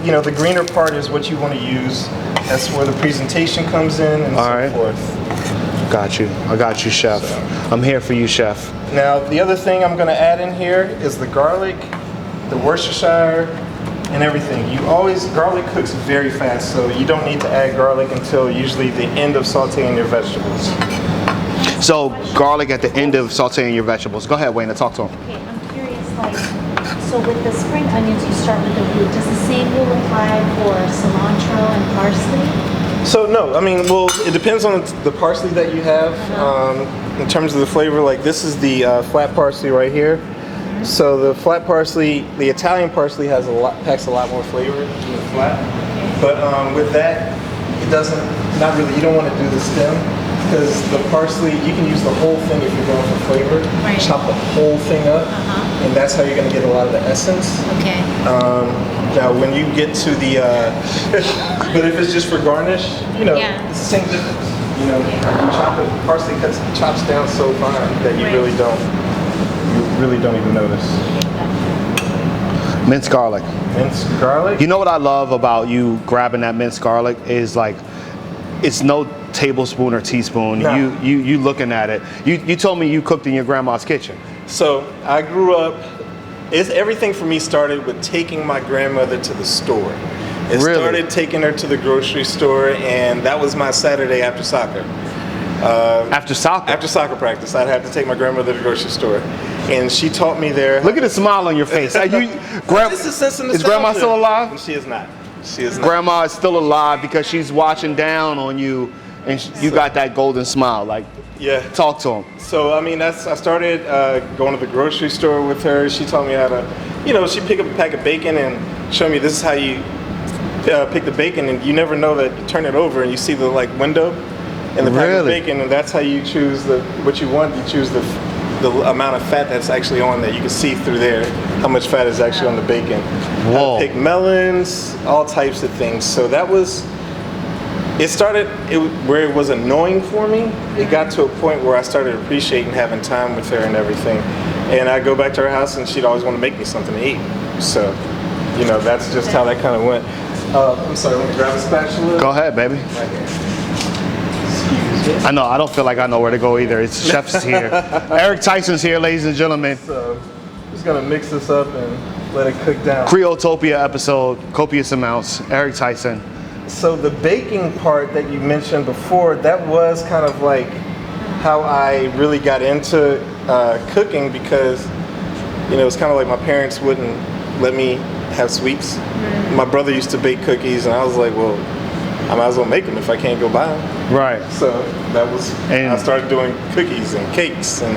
You know, the greener part is what you want to use. That's where the presentation comes in and so forth. Got you. I got you, Chef. I'm here for you, Chef. Now, the other thing I'm going to add in here is the garlic, the Worcestershire, and everything. Garlic cooks very fast, so you don't need to add garlic until usually the end of sauteing your vegetables. So garlic at the end of sauteing your vegetables. Go ahead, Wayne, and talk to him. Okay, I'm curious, so with the spring onions, you start with the root. Does the same rule apply for cilantro and parsley? So no, I mean, well, it depends on the parsley that you have. In terms of the flavor, like this is the flat parsley right here. So the flat parsley, the Italian parsley packs a lot more flavor than the flat. But with that, it doesn't, not really, you don't want to do the stem. Because the parsley, you can use the whole thing if you're going for flavor. Right. Chop the whole thing up, and that's how you're going to get a lot of the essence. Okay. Now, when you get to the, but if it's just for garnish, you know, it's the same difference. You know, you chop it, parsley chops down so fine that you really don't even notice. Minced garlic. Minced garlic. You know what I love about you grabbing that minced garlic is like, it's no tablespoon or teaspoon. No. You looking at it. You told me you cooked in your grandma's kitchen. So I grew up. Everything for me started with taking my grandmother to the store. It started taking her to the grocery store, and that was my Saturday after soccer. After soccer? After soccer practice, I'd have to take my grandmother to the grocery store, and she taught me there. Look at the smile on your face. Is Grandma still alive? She is not. She is not. Grandma is still alive because she's watching down on you, and you got that golden smile. Like, yeah. Talk to him. So I mean, I started going to the grocery store with her. She taught me how to, you know, she pick up a pack of bacon and show me this is how you pick the bacon, and you never know that you turn it over and you see the window in the pack of bacon, and that's how you choose what you want. You choose the amount of fat that's actually on there. You can see through there how much fat is actually on the bacon. Whoa. Pick melons, all types of things. So that was. It started where it was annoying for me. It got to a point where I started appreciating having time with her and everything. And I'd go back to her house and she'd always want to make me something to eat. So, you know, that's just how that kind of went. I'm sorry, let me grab a spatula. Go ahead, baby. Right here. I know, I don't feel like I know where to go either. It's Chef's here. Eric Tyson's here, ladies and gentlemen. So, just gonna mix this up and let it cook down. Creotopia episode, copious amounts. Eric Tyson. So the baking part that you mentioned before, that was kind of like how I really got into cooking because, you know, it's kind of like my parents wouldn't let me have sweets. My brother used to bake cookies and I was like, well, I might as well make them if I can't go buy them. Right. So that was, I started doing cookies and cakes and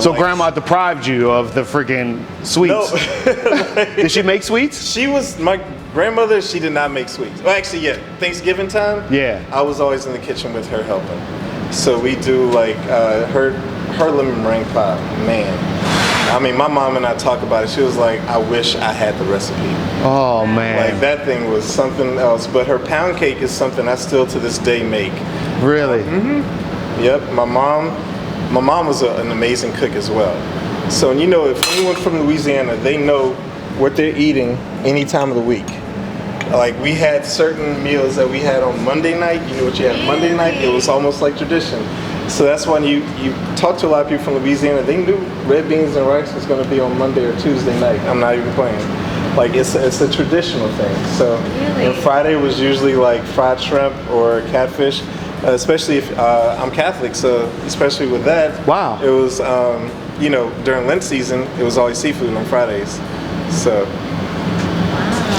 so Grandma deprived you of the freaking sweets. No. Did she make sweets? She was, my grandmother, she did not make sweets. Well, actually, yeah, Thanksgiving time, yeah, I was always in the kitchen with her helping. So we do like her lemon meringue pie, man. I mean, my mom and I talk about it. She was like, I wish I had the recipe. Oh, man. Like, that thing was something else. But her pound cake is something I still to this day make. Really? Yep, my mom was an amazing cook as well. So, you know, if anyone from Louisiana, they know what they're eating any time of the week. Like, we had certain meals that we had on Monday night. You know what you had Monday night? It was almost like tradition. So that's when you talk to a lot of people from Louisiana, they knew red beans and rice was going to be on Monday or Tuesday night. I'm not even playing. Like, it's a traditional thing. So, and Friday was usually like fried shrimp or catfish, especially if I'm Catholic. So, especially with that, wow, it was, you know, during Lent season, it was always seafood on Fridays. So,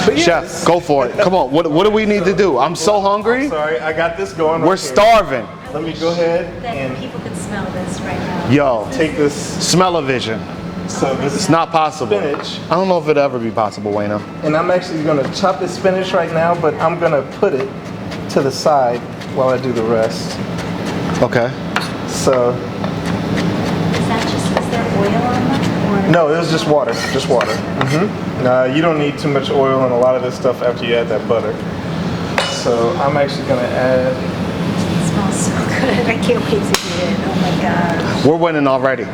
but yes. Chef, go for it. Come on. What do we need to do? I'm so hungry. I'm sorry, I got this going. We're starving. Let me go ahead and people can smell this right now. Yo, take this. Smell-o-vision. So this It's is not possible. spinach. I don't know if it'll ever be possible, Wayna. And I'm actually going to chop this spinach right now, but I'm going to put it to the side while I do the rest. Okay. So. Is there oil on them? No, it was just water. Just water. You don't need too much oil on a lot of this stuff after you add that butter. So I'm actually going to add. It smells so good. I can't wait to eat it. Oh my gosh. We're winning already.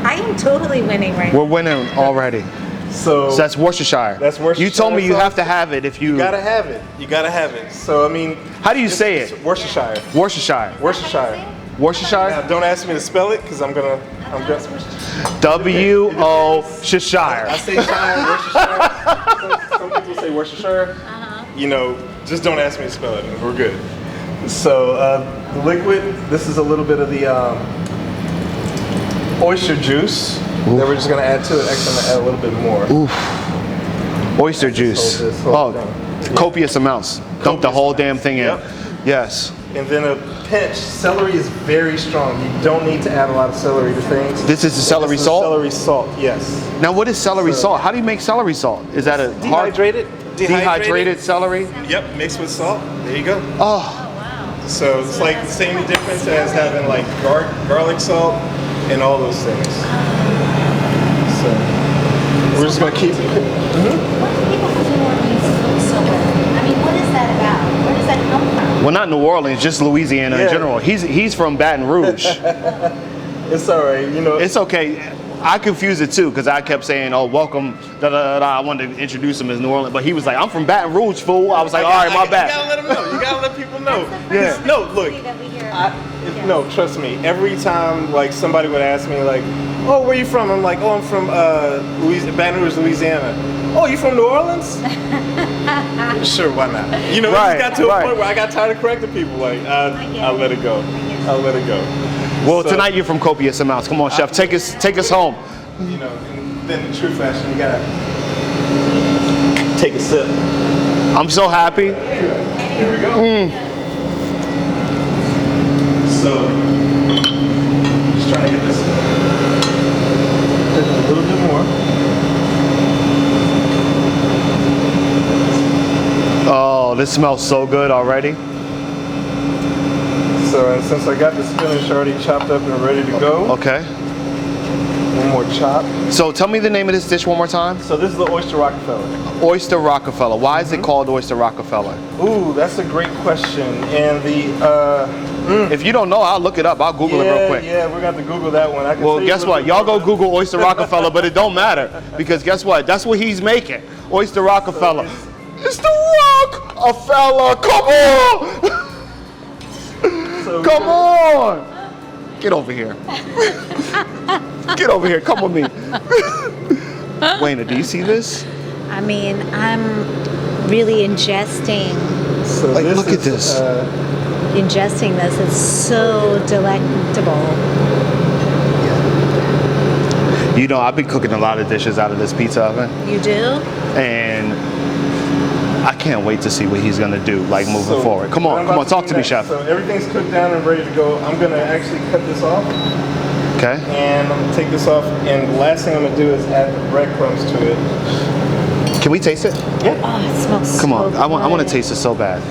I am totally winning right We're now. winning already. So that's Worcestershire. That's Worcestershire. You told me you sauce. have to have it if you. You gotta have it. You gotta have it. So I mean. How do you say it? Worcestershire. Worcestershire. Worcestershire. Worcestershire. Now, don't ask me to spell it because I'm gonna. W-O-Shire. I say Shire, Worcestershire. Some people say Worcestershire. You know, just don't ask me to spell it. And we're good. So the liquid. This is a little bit of the oyster juice that we're just gonna add to it. Actually, I'm gonna add a little bit more. Oof. Oyster juice. This whole thing. Copious amounts. Dump the whole damn thing in. Yep. Yes. And then a pinch. Celery is very strong. You don't need to add a lot of celery to things. This is the celery This is salt? Celery salt, yes. Now, what is celery salt? How do you make celery salt? Is that a Dehydrated. dehydrated celery? Yep, mixed with salt. There you go. Oh, So it's like the same difference as having like garlic salt and all those things. So we're just gonna keep it. What do people from New Orleans look so good? I mean, what is that about? Where does that come from? well, not New Orleans, just Louisiana in Yeah. general. He's from Baton Rouge. It's all right, you know. It's okay. I confused it too because I kept saying, "Oh, welcome." Da, da, da, da. I wanted to introduce him as New Orleans, but he was like, "I'm from Baton Rouge, fool." I was like, "All right, my bad." You gotta let them know. You gotta let people know. Yeah. No, look. No, trust me. Every time like somebody would ask me like, "Oh, where you from?" I'm like, "Oh, I'm from Baton Rouge, Louisiana." "Oh, you from New Orleans?" Sure, why not? You know, Right, it just got to right. a point where I got tired of correcting people. Like, I'll let it go. I'll let it go. Well, So, tonight you're from Copious amounts. Come on, chef, take us home. You know, and then in true fashion, you gotta take a sip. I'm so happy. Here we go. So, just trying to get this a little bit more. Oh, this smells so good already. So, and since I got the spinach already chopped up and ready to go, Okay. one more chop. So tell me the name of this dish one more time. So this is the oyster Rockefeller. Oyster Rockefeller. Why is it called Oyster Rockefeller? Ooh, that's a great question. And the If you don't know, I'll look it up. I'll Google it real quick. Yeah, we're gonna have to Google that one. I can Well, tell you guess a what? little Y'all bit go Google Oyster Rockefeller, but it don't matter because guess what? That's what he's making. Oyster Rockefeller. It's the Rockefeller. Come on. So Come on. Get over here. Get over here. Come with me. Wayna, do you see this? I mean, I'm really ingesting So Like, this look at is, this. ingesting this. It's so delectable. You know, I've been cooking a lot of dishes out of this pizza oven, You do? and I can't wait to see what he's gonna do, like moving so forward. Come what on, I'm come about on, talk do to me, next- chef. So everything's cooked down and ready to go. I'm gonna actually cut this off, Okay. and I'm gonna take this off. And the last thing I'm gonna do is add the breadcrumbs to it. Can we taste it? Yeah. Oh, it smells Come so on, I want to good. taste it so bad.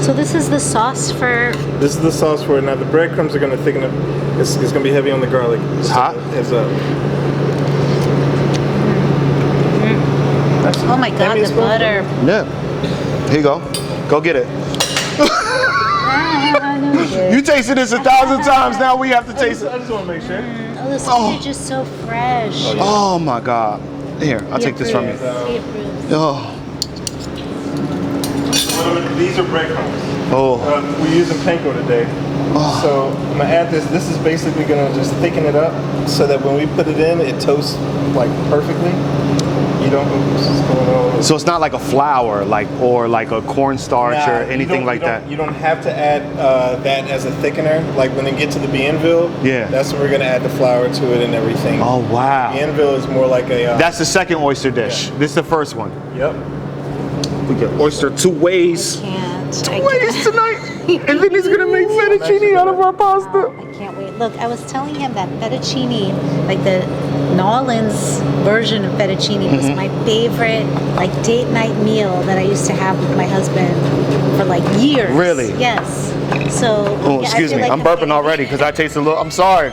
So this is the sauce for, This is the sauce for it. Now the breadcrumbs are gonna thicken up. It's gonna be heavy on the garlic. It's hot? Heads up. oh my God, the butter. Yeah. Here you go. Go get it. good. You tasted this 1,000 times. Now we have to taste it. I just want to make sure. Oh, the sausage is so fresh. Oh, yeah. Oh my God. Here, I'll take this from you. He approves. Oh. These are breadcrumbs. Oh. We're using panko today. So I'm gonna add this. This is basically gonna just thicken it up so that when we put it in, it toasts like perfectly. You don't. This is going on. So it's not like a flour, or like a cornstarch or anything like that. You don't have to add that as a thickener. Like when they get to the Bienville, Yeah. that's when we're gonna add the flour to it and everything. Oh wow. Bienville is more like a. That's the second oyster dish. Yeah. This is the first one. Yep. We get oyster two ways. I Ways tonight. And then he's gonna make fettuccine out of our pasta. I can't wait. Look, I was telling him that fettuccine, like the New Orleans version of fettuccine, was my favorite like date night meal that I used to have with my husband for like years. Really? Yes. So. Oh, I excuse feel me. like I'm burping already because I taste a little. I'm sorry.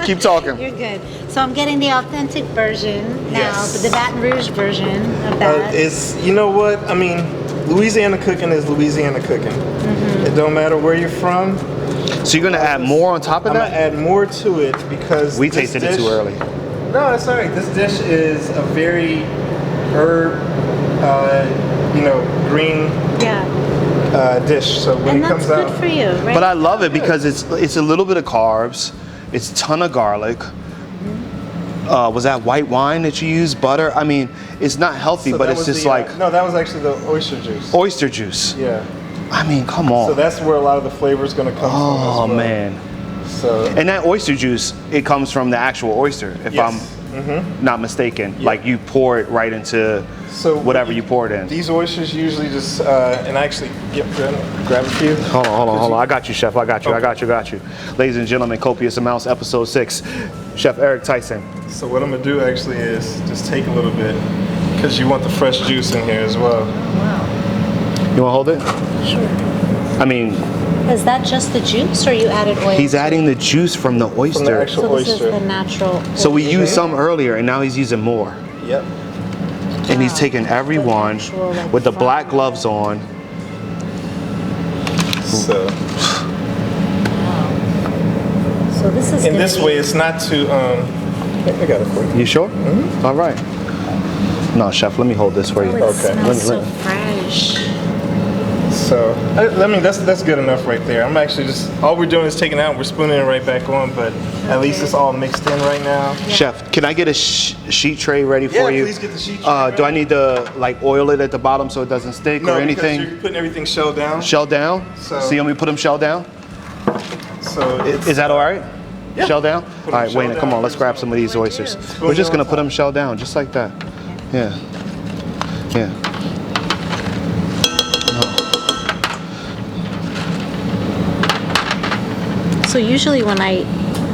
Keep talking. You're good. So I'm getting the authentic version now, Yes. the Baton Rouge version of that. It's, you know what? I mean, Louisiana cooking is Louisiana cooking. It don't matter where you're from. So you're gonna add more on top of I'm gonna that? add more to it because We this tasted it too dish- early. No, it's all right. This dish is a very herb, green Yeah. dish. So when And it that's comes good out, for you, right? But I love it because it's a little bit of carbs. It's a ton of garlic. Was that white wine that you used? Butter? I mean, it's not healthy, so but that it's was just the, like no, that was actually the oyster juice. oyster juice. Yeah. I mean, come on. So that's where a lot of the flavor is gonna come from. Oh as well. man. So And that oyster juice, it comes from the actual oyster, if Yes. I'm not mistaken. Like you pour it right into whatever you pour it in. These oysters usually just, and I actually grab a few. Hold on. I got you, Chef. I got you. Ladies and gentlemen, Copious Amounts, episode 6. Chef Eric Tyson. So what I'm gonna do actually is just take a little bit, because you want the fresh juice in here as well. You wanna hold it? Sure. I mean, Is that just the juice, or you added oil? he's to it? adding the juice from the oyster. From the actual So this oyster. is the natural. So we oyster. used some earlier, and now he's using more. Yep. And he's Wow. taking every The one actual, like, with the farm. black gloves on. So So this is. in gonna this be- way, it's not too. I got it for you. You sure? All right. No, Chef, let me hold this for you. Oh, it Okay. smells so fresh. So I mean that's good enough right there. I'm actually just all we're doing is taking it out. We're spooning it right back on, but at least it's all mixed in right now. Chef, can I get a sheet tray ready Yeah, for you? please get the sheet tray Do I ready. need to like oil it at the bottom so it doesn't stick No, or because anything? you're putting everything shell down. Shell down? So- So you want me to put them shell down? So Is that all right? Yeah. Shell down? Put All 'em right, shell Wayne, come down. on, let's grab some of these oysters. Spoon We're just it on gonna put top. them shell down, just like that. Yeah. Yeah. So usually when I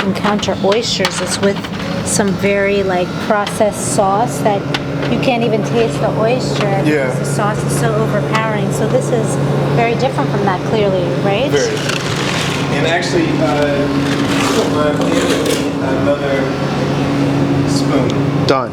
encounter oysters, it's with some very like processed sauce that you can't even taste the oyster Yeah. because the sauce is so overpowering. So this is very different from that, clearly, right? very. And actually, another spoon. Done.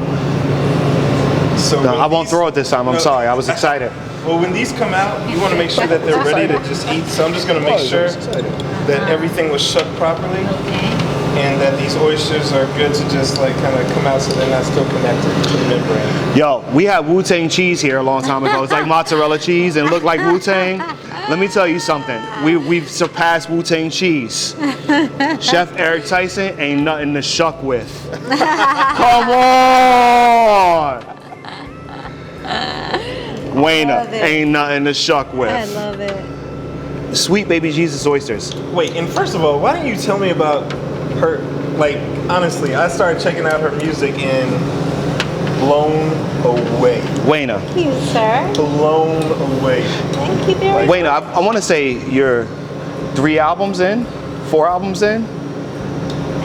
So No, when I won't these- throw it this time. I'm No. sorry. I was excited. Well, when these come out, you want to make sure that they're ready to just eat. So I'm just going to make sure that everything was shucked properly Okay. and that these oysters are good to just like kind of come out so they're not still connected to the membrane. Yo, we had Wu-Tang cheese here a long time ago. It's like mozzarella cheese and looked like Wu-Tang. Let me tell you something. We've surpassed Wu-Tang cheese. Chef Eric Tyson ain't nothing to shuck with. Come on! Wayna love it. ain't nothing to shuck I with. love it. Sweet baby Jesus oysters. Wait, and first of all, why don't you tell me about her? Like, honestly, I started checking out her music and blown away. Wayna. Thank you, sir. Blown away. Thank you very much. Wayna, I want to say you're 3 albums in? 4 albums in?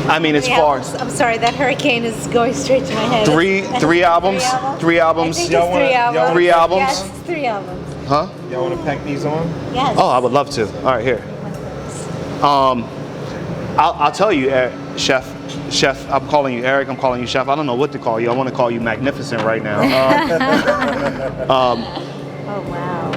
I mean, as far as I'm sorry, that hurricane is going straight to my head. three albums? 3 albums? I think Y'all it's wanna- 3 y'all albums. wanna- 3 albums? Yes, it's 3 albums. Huh? Y'all want to pack these on? Yes. Oh, I would love to. All right, here. I'll tell you, Chef. I'm calling you Eric. I'm calling you Chef. I don't know what to call you. I want to call you Magnificent right now. Oh, wow.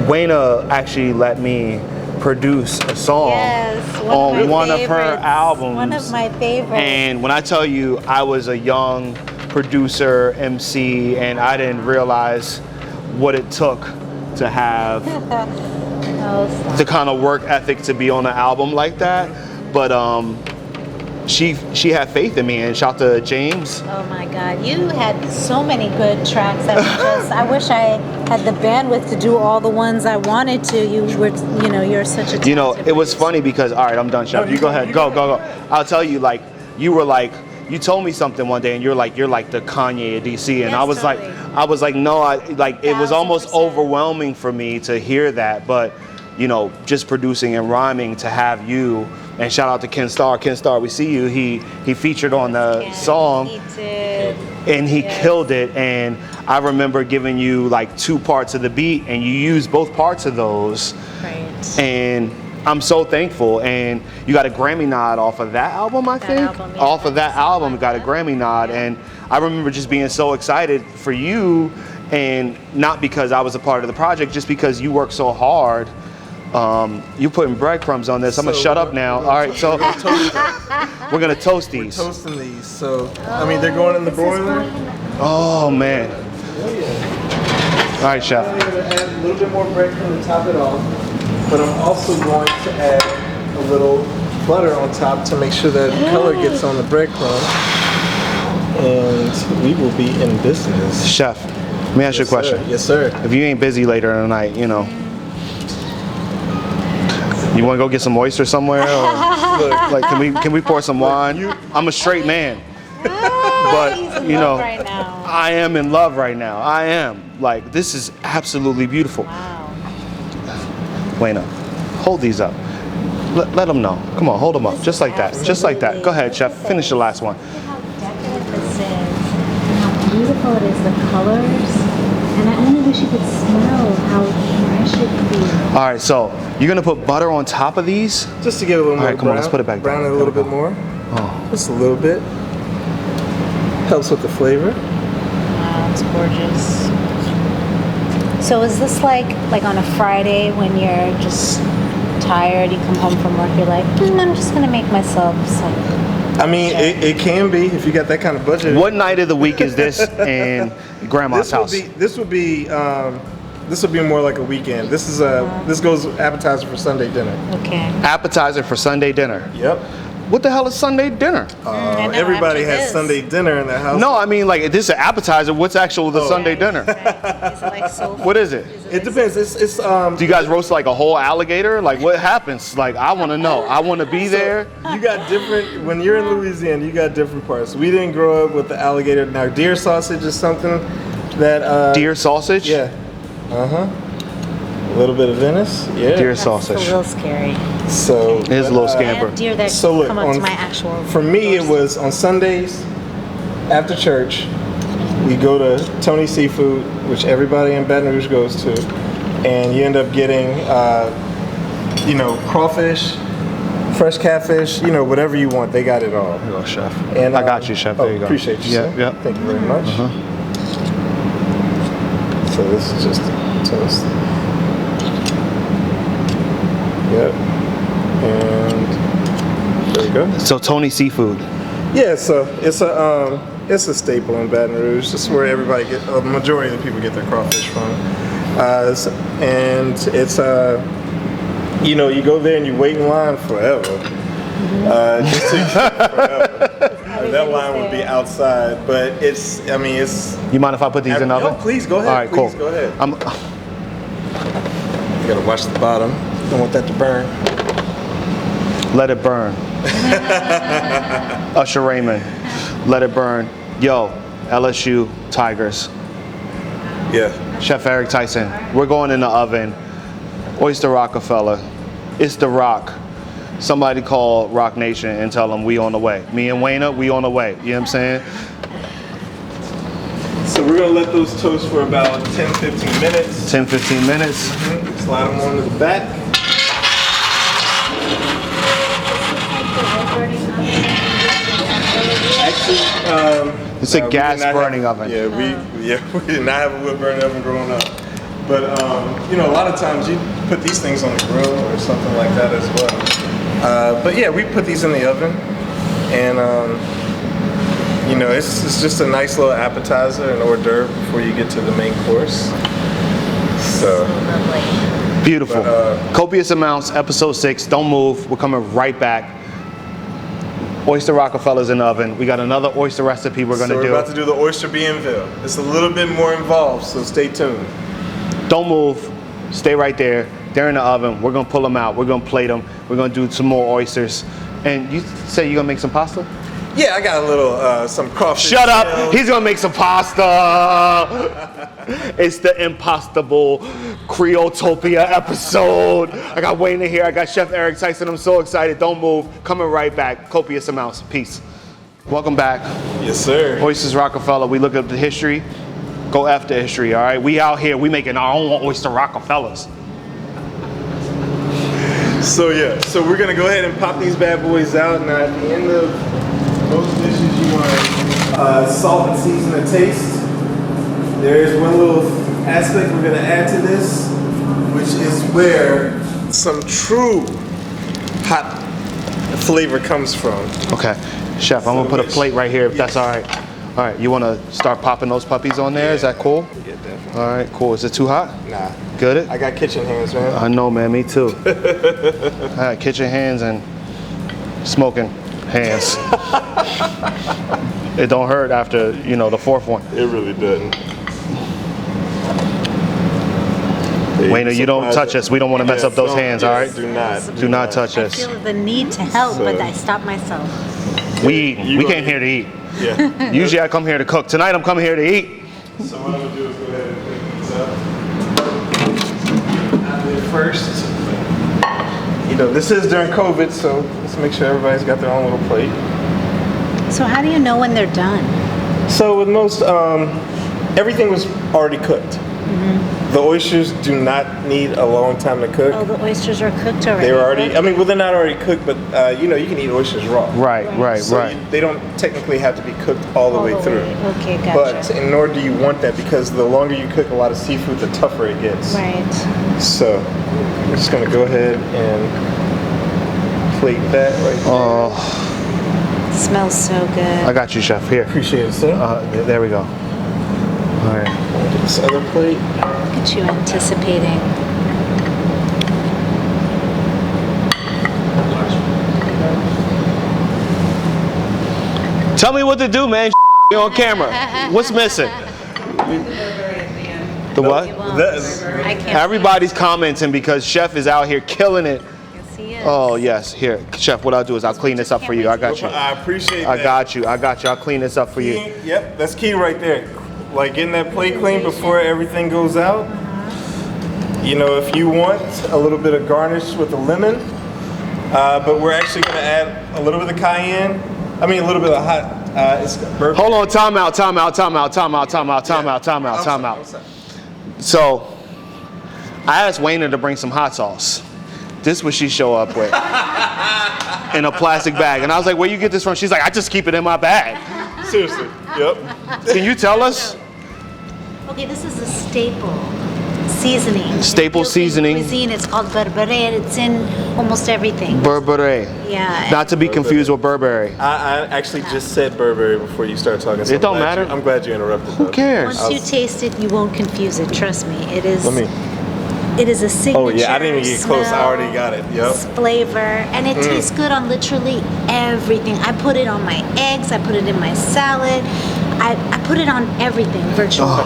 Wayna actually let me produce a song Yes, on one of her favorites. albums. One of my favorites. And when I tell you I was a young producer, MC, and I didn't realize what it took to have the kind of work ethic to be on an album like that. But she had faith in me, and shout to James. Oh my God, you had so many good tracks that were just, I wish I had the bandwidth to do all the ones I wanted to. You're such a talented It was producer. funny because, all right, I'm done, Chef. You go ahead. Go. I'll tell you, like, you told me something one day, and you're like the Kanye of DC, and Yes, I was totally. like, no, it was almost 1000%. overwhelming for me to hear that, but just producing and rhyming to have you, and shout out to Ken Starr. Ken Starr, we see you. He featured on the Yeah, song, He did. and he Yes. killed it. And I remember giving you like 2 parts of the beat, and you used both parts of those. Right. And I'm so thankful. And you got a Grammy nod off of that album, I think. album, yeah, Off of that something album, like got a that. Grammy nod. And I remember just being so excited for you, and not because I was a part of the project, just because you worked so hard. You putting breadcrumbs on this. I'm gonna So shut up now. All right, so we're gonna toast these. Toasting these. So, I mean, they're going in the broiler. Oh man. All right, Chef. I'm going to add a little bit more breadcrumb to top it off, but I'm also going to add a little butter on top to make sure that color gets on the breadcrumb. And we will be in business. Chef, let me ask you a Yes, sir. question. Yes, sir. If you ain't busy later in the night, you want to go get some oysters somewhere? Or, like, can we pour some wine? I'm a straight man, but He's in love right now. I am in love right now. I am. Like, this is absolutely beautiful. Wow. Lena, hold these up. Let them know. Come on, hold them up. Just like that. Just like that. Go ahead, Chef. Finish the last one. Look at how decorative this is, and how beautiful it is, the colors. And I only wish you could smell how fresh it can be. All right, so you're gonna put butter on top of these? Just to give it a little All more right, come on, let's put it back brown down. it a little bit more. Just a little bit. Helps with the flavor. Wow, it's gorgeous. So is this like on a Friday when you're just tired, you come home from work, you're like, I'm just gonna make myself some. I mean, it can be if you got that kind of budget. What night of the week is this in Grandma's house? This would be more like a weekend. This goes appetizer for Sunday dinner. Okay. Appetizer for Sunday dinner. Yep. What the hell is Sunday dinner? I know, Everybody after has this. Sunday dinner in their house. No, I mean, like, if this is an appetizer, what's actual the Sunday dinner? Right. Is it like soul What is it? It depends. It's Do you guys roast like a whole alligator? Like, what happens? Like, I want to know. I want to be there. You got different, when you're in Louisiana, you got different parts. We didn't grow up with the alligator. Now, deer sausage is something that... Deer sausage? Yeah. A little bit of Venice. Yeah. Deer That's sausage. a little scary. So... It is a little I scamper. have deer that So look, come up to my actual for me, it doorstep. was on Sundays after church. We go to Tony Seafood, which everybody in Baton Rouge goes to, and you end up getting, crawfish, fresh catfish, whatever you want. They got it all. Here you go, Chef. And I got you, Chef. There you go. Appreciate you. Yeah, sir. yeah. Thank you very much. So this is just toast. Yep. And there you go. So Tony Seafood. Yeah, so it's a staple in Baton Rouge. This is where a majority of the people get their crawfish from. And it's you go there and you wait in line forever. Just to forever. That line would be outside, but it's. You mind if I put these in the oven? No, please go ahead. All right, please cool. go ahead. You gotta watch the bottom. Don't want that to burn. Let it burn. Usher Raymond, let it burn. Yo, LSU Tigers. Yeah. Chef Eric Tyson, we're going in the oven. Oyster Rockefeller, it's the Rock. Somebody call Rock Nation and tell them we on the way. Me and Wayna, we on the way. You know what I'm saying? So we're gonna let those toast for about 10-15 minutes. 10-15 minutes. Slide them onto the back. Actually, It's a we gas did not burning have- oven. Yeah, we did not have a wood burning oven growing up. But a lot of times put these things on the grill or something like that as well. But yeah, we put these in the oven, and you know, it's just a nice little appetizer, an hors d'oeuvre before you get to the main course. So Lovely. Beautiful. Copious amounts, episode 6. Don't move. We're coming right back. Oyster Rockefellers in the oven. We got another oyster recipe we're gonna do. We're about to do the oyster Bienville. It's a little bit more involved, so stay tuned. Don't move. Stay right there. They're in the oven. We're gonna pull them out. We're gonna plate them. We're gonna do some more oysters. And you say you're gonna make some pasta? Yeah, I got a little, some crawfish. Shut up! shell. He's gonna make some pasta. It's the Impostable Creotopia episode. I got Wayne in here. I got Chef Eric Tyson. I'm so excited. Don't move. Coming right back. Copious amounts. Peace. Welcome back. Yes, sir. Oysters Rockefeller. We look up the history. Go after history. All right. We out here. We making our own Oyster Rockefellers. So yeah, so we're gonna go ahead and pop these bad boys out. Now at the end of most dishes, you want salt and season to taste. There is one little aspect we're gonna add to this, which is where some true hot flavor comes from. Okay. Chef, I'm gonna put a plate right here if that's all right. All right. You wanna start popping those puppies on there? Is that cool? Yeah, definitely. All right. Cool. Is it too hot? Nah, Good. I got kitchen hands, man. I know, man. Me too. I got kitchen hands and smoking hands. It don't hurt after, you know, the fourth one. It really doesn't. Wayne, you don't touch us. We don't want to mess up those hands, all right? Do not. Do not touch I us. feel the need to help, but I stop myself. We came here to eat. Yeah. Usually I come here to cook. Tonight I'm coming here to eat. So what I'm gonna do is go ahead and pick these up. Out there first. You know, this is during COVID, so let's make sure everybody's got their own little plate. So how do you know when they're done? So with most, everything was already cooked. The oysters do not need a long time to cook. Oh, the oysters are cooked already? They're already, I mean, well, they're not already cooked, but you know, you can eat oysters raw. Right. So they don't technically have to be cooked all the way through. Okay, gotcha. But nor do you want that, because the longer you cook a lot of seafood, the tougher it gets. Right. So we're just gonna go ahead and plate that right there. Oh, Smells so good. I got you, Chef. Here. Appreciate it, sir. There we go. All right. Get this other plate. Look at you anticipating. Tell me what to do, man. You're on camera. What's missing? The what? I can't. Everybody's commenting because Chef is out here killing it. Yes, he is. Oh, yes. Here, Chef, what I'll do is I'll clean this up for you. I got you. I appreciate that. I got you. I'll clean this up for you. Yep, that's key right there. Like getting that plate clean before everything goes out. You know, if you want a little bit of garnish with a lemon, but we're actually gonna add a little bit of cayenne. I mean, a little bit of hot. It's bourbon. Hold on, time out. So, I asked Wayne to bring some hot sauce. This is what she show up with in a plastic bag, and I was like, "Where you get this from?" She's like, "I just keep it in my bag." Seriously. Yep. Can you tell us? Okay, this is a staple seasoning. Staple In Philippine seasoning. Cuisine. It's called berbere. It's in almost everything. Burberry. Yeah. Not to be confused with Burberry. I actually just said Burberry before you started talking. So It don't matter. I'm glad you interrupted. Who cares? Once you taste it, you won't confuse it. Trust me. It is. Let me. It is a signature. Oh yeah, I didn't even get close. I already got it. Yep. Flavor, and it tastes good on literally everything. I put it on my eggs. I put it in my salad. I put it on everything virtually.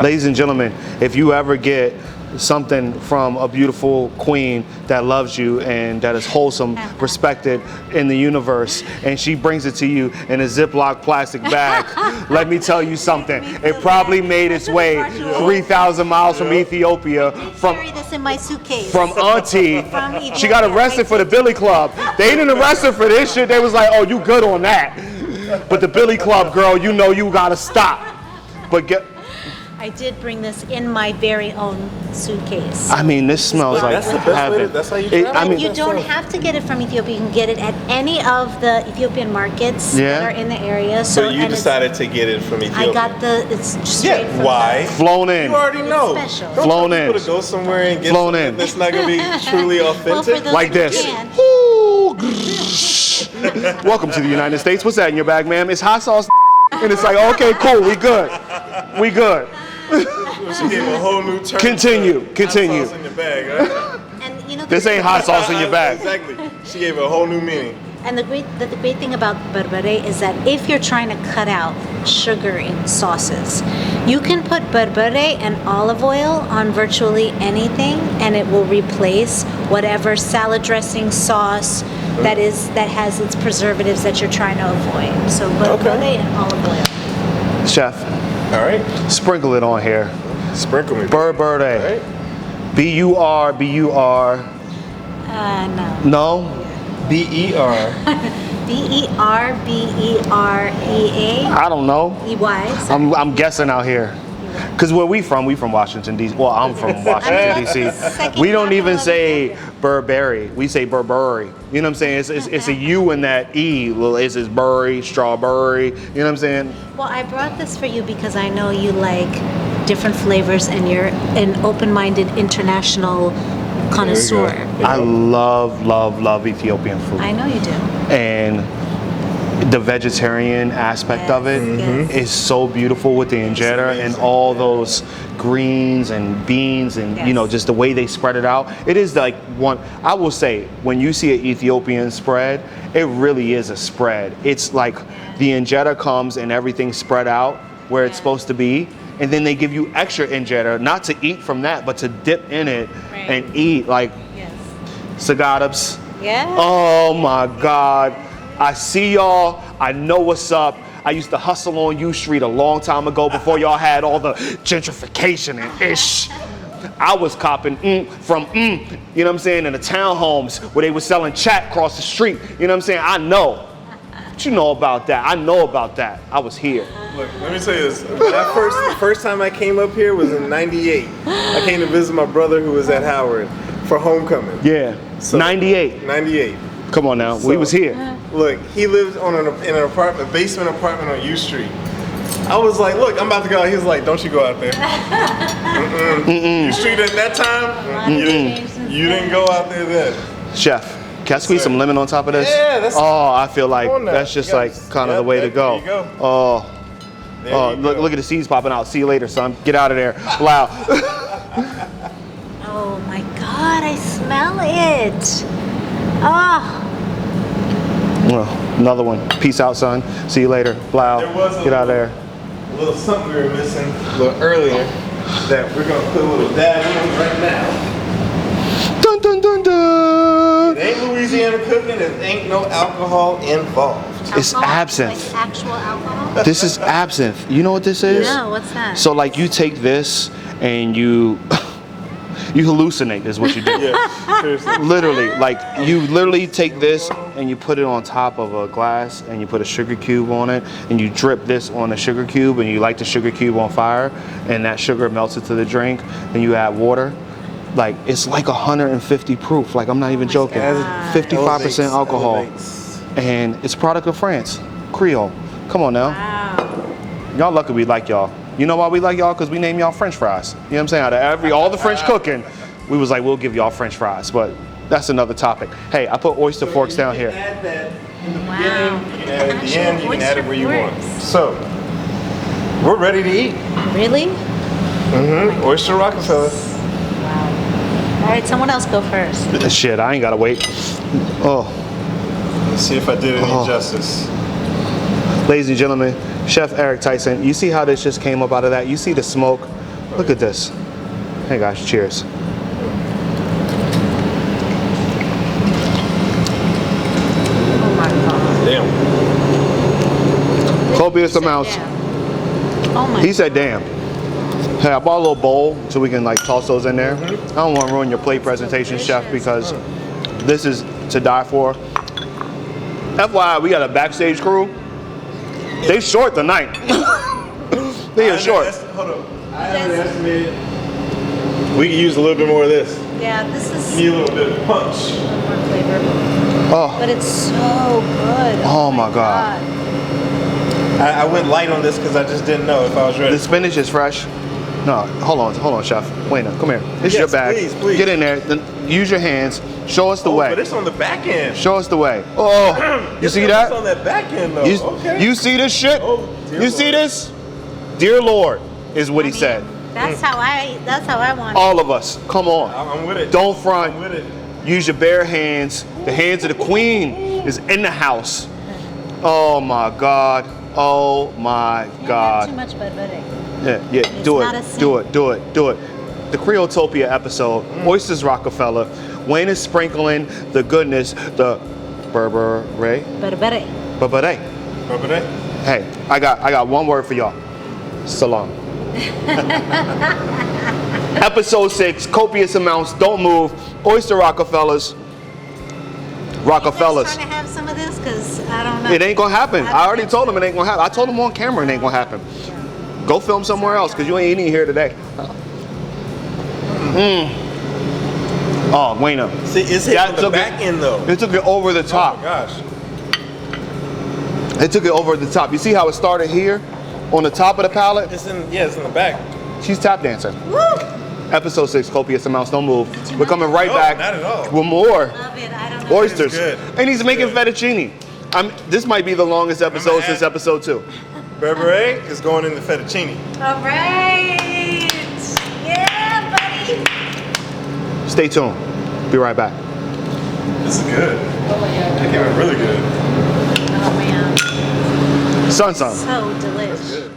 Ladies and gentlemen, if you ever get something from a beautiful queen that loves you and that is wholesome, respected in the universe, and she brings it to you in a Ziploc plastic bag, let me tell you something. It probably made its way 3,000 miles from Ethiopia, Carry this in my suitcase. from Auntie. From She got Ethiopia. arrested for the Billy Club. They didn't arrest her for this shit. They was like, "Oh, you good on that." But the Billy Club girl, you know you gotta stop. But I did bring this in my very own suitcase. I mean, this smells like That's the best way heaven. to- that's how you It- travel. I mean, You don't have to get it from Ethiopia. You can get it at any of the Ethiopian markets Yeah. that are in the area. So you and decided to get it from Ethiopia. I got it's straight from why? flown in. You already know. special. Don't Flown tell people in. to go somewhere and get Flown something in. that's not going to be truly authentic. Well, for those Like who this. can. Ooh. Welcome to the United States. What's that in your bag, ma'am? It's hot sauce. And it's like, okay, cool, we good. We good. She gave a whole new turn. Continue, to continue. Hot sauce in your bag, right? And you know This ain't hot sauce in your bag. Exactly. She gave a whole new meaning. And the great thing about berbere is that if you're trying to cut out sugar in sauces, you can put berbere and olive oil on virtually anything, and it will replace whatever salad dressing sauce that has its preservatives that you're trying to avoid. So berbere and olive oil. Chef, All right. sprinkle it on here. Sprinkle me. Berberde. All right. B-U-R, B-U-R. No. No? B-E-R. Berbrea. I don't know. EY. I'm guessing out here. Because where we from Washington, D.C. Well, I'm from Washington, D.C. We don't even say Burberry. We say Burberry. You know what I'm saying? It's a U in that E. It's Burberry, strawberry. You know what I'm saying? Well, I brought this for you because I know you like different flavors and you're an open-minded international connoisseur. I love Ethiopian food. I know you do. And the vegetarian aspect of it Yes. is so beautiful with the injera and all those greens and beans and you know Yes. just the way they spread it out. It is like one. I will say when you see an Ethiopian spread, it really is a spread. It's like the injera comes and everything's spread out where it's supposed to be, and then they give you extra injera, not to eat from that, but to dip in it and eat like Yes. sagadabs. Yeah. Oh my God. I see y'all. I know what's up. I used to hustle on U Street a long time ago before y'all had all the gentrification and ish. I was copping from you know what I'm saying, in the townhomes where they were selling chat across the street. You know what I'm saying? I know. What you know about that? I know about that. I was here. Look, let me tell you this. The first time I came up here was in '98. I came to visit my brother who was at Howard for homecoming. Yeah. So- 98. '98. Come on now. We So- was here. Look, he lived in an apartment, basement apartment on U Street. I was like, look, I'm about to go out. He was like, don't you go out there. U Street at that time, you didn't go out there then. Chef, can I squeeze some lemon on top of this? Yeah, that's- Oh, I feel like Come on now. that's just You like gotta- kind of the yep, way to there go. you go. Oh. There Oh, you look, go. look at the seeds popping out. See you later, son. Get out of there. Wow. Oh my God, I smell it. Oh. Well, another one. Peace out, son. See you later. Blow. There was a Get out of there. A little something we were missing a little earlier that we're going to put a little dab in right now. Dun dun dun dun. It ain't Louisiana cooking. It ain't no alcohol involved. It's Alcohol? absinthe. Like actual alcohol? This is absinthe. You know what this is? No, what's that? So like you take this and you hallucinate is what you do. Yeah, seriously. Literally, like you literally take this and you put it on top of a glass and you put a sugar cube on it and you drip this on the sugar cube and you light the sugar cube on fire and that sugar melts into the drink. Then you add water. Like it's like 150 proof. Like I'm not even joking. God. 55% alcohol. Elevates. And it's a product of France. Creole. Come on now. Wow. Y'all lucky we like y'all. You know why we like y'all? Because we name y'all French fries. You know what I'm saying? Out of all the French cooking, we was like, we'll give y'all French fries. But that's another topic. Hey, I put oyster forks down You here. can add that in the Wow. beginning, you can add it at the end, you can add it where you want. Oyster forks. So, we're ready to eat. Really? Oyster Rockefeller. Wow. All right, someone else go first. Shit, I ain't gotta wait. Oh, Let's see if I did any Oh. justice. ladies and gentlemen, Chef Eric Tyson. You see how this just came up out of that? You see the smoke? Look at this. Hey guys, cheers. Oh my God. Damn. Copious amounts. Oh my. He said, damn. Hey, I bought a little bowl so we can like toss those in there. I don't want to ruin your plate presentation, Chef, because this is to die for. FYI, we got a backstage crew. They short tonight. They are short. Hold on. I underestimated. We could use a little bit more of this. Yeah, this is Need a little bit of punch. more flavor. Oh, But it's so good. Oh my God. I went light on this because I just didn't know if I was ready. the spinach is fresh. No, hold on, chef. Wait, no, come here. This is your Yes, bag. please. Get in there. Then use your hands. Show us the way. But it's on the back end. Show us the way. Oh, you see that? It's on that back end though. Okay. You see this shit? Oh, dear you see Lord. this? Dear Lord, is what he said. That's how I want it. All of us, come on. I'm with it. Don't front. I'm with it. Use your bare hands. The hands of the queen is in the house. Oh my God. Oh my Not too God. much butter. Yeah, do not a it. sin. Do it. The Creotopia episode, Oysters Rockefeller. Wayne is sprinkling the goodness, the Berber. Butter. Rubber Hey, I got one word for y'all. Salam. Episode 6, copious amounts, don't move. Oyster Rockefellers. Rockefellers. Trying to have some of this because I don't know. It ain't gonna happen. I already told him it ain't gonna happen. I told him on camera it ain't gonna happen. Go film somewhere else because you ain't eating here today. Oh, Wayne. See, it's hit on the back end though. It took it over the top. Oh my gosh. It took it over the top. You see how it started here on the top of the pallet? It's in the back. She's tap dancing. Woo! Episode 6, copious amounts, don't move. We're coming right No, back not at all. with more Love it. I don't know. oysters. good. And he's making Good. fettuccine. This might be the longest episode add- since episode 2. Berber is going in the fettuccine. All right. Yeah, buddy. Stay tuned. Be right back. This is good. It came out really good. Oh man. Sun. So delicious. Good.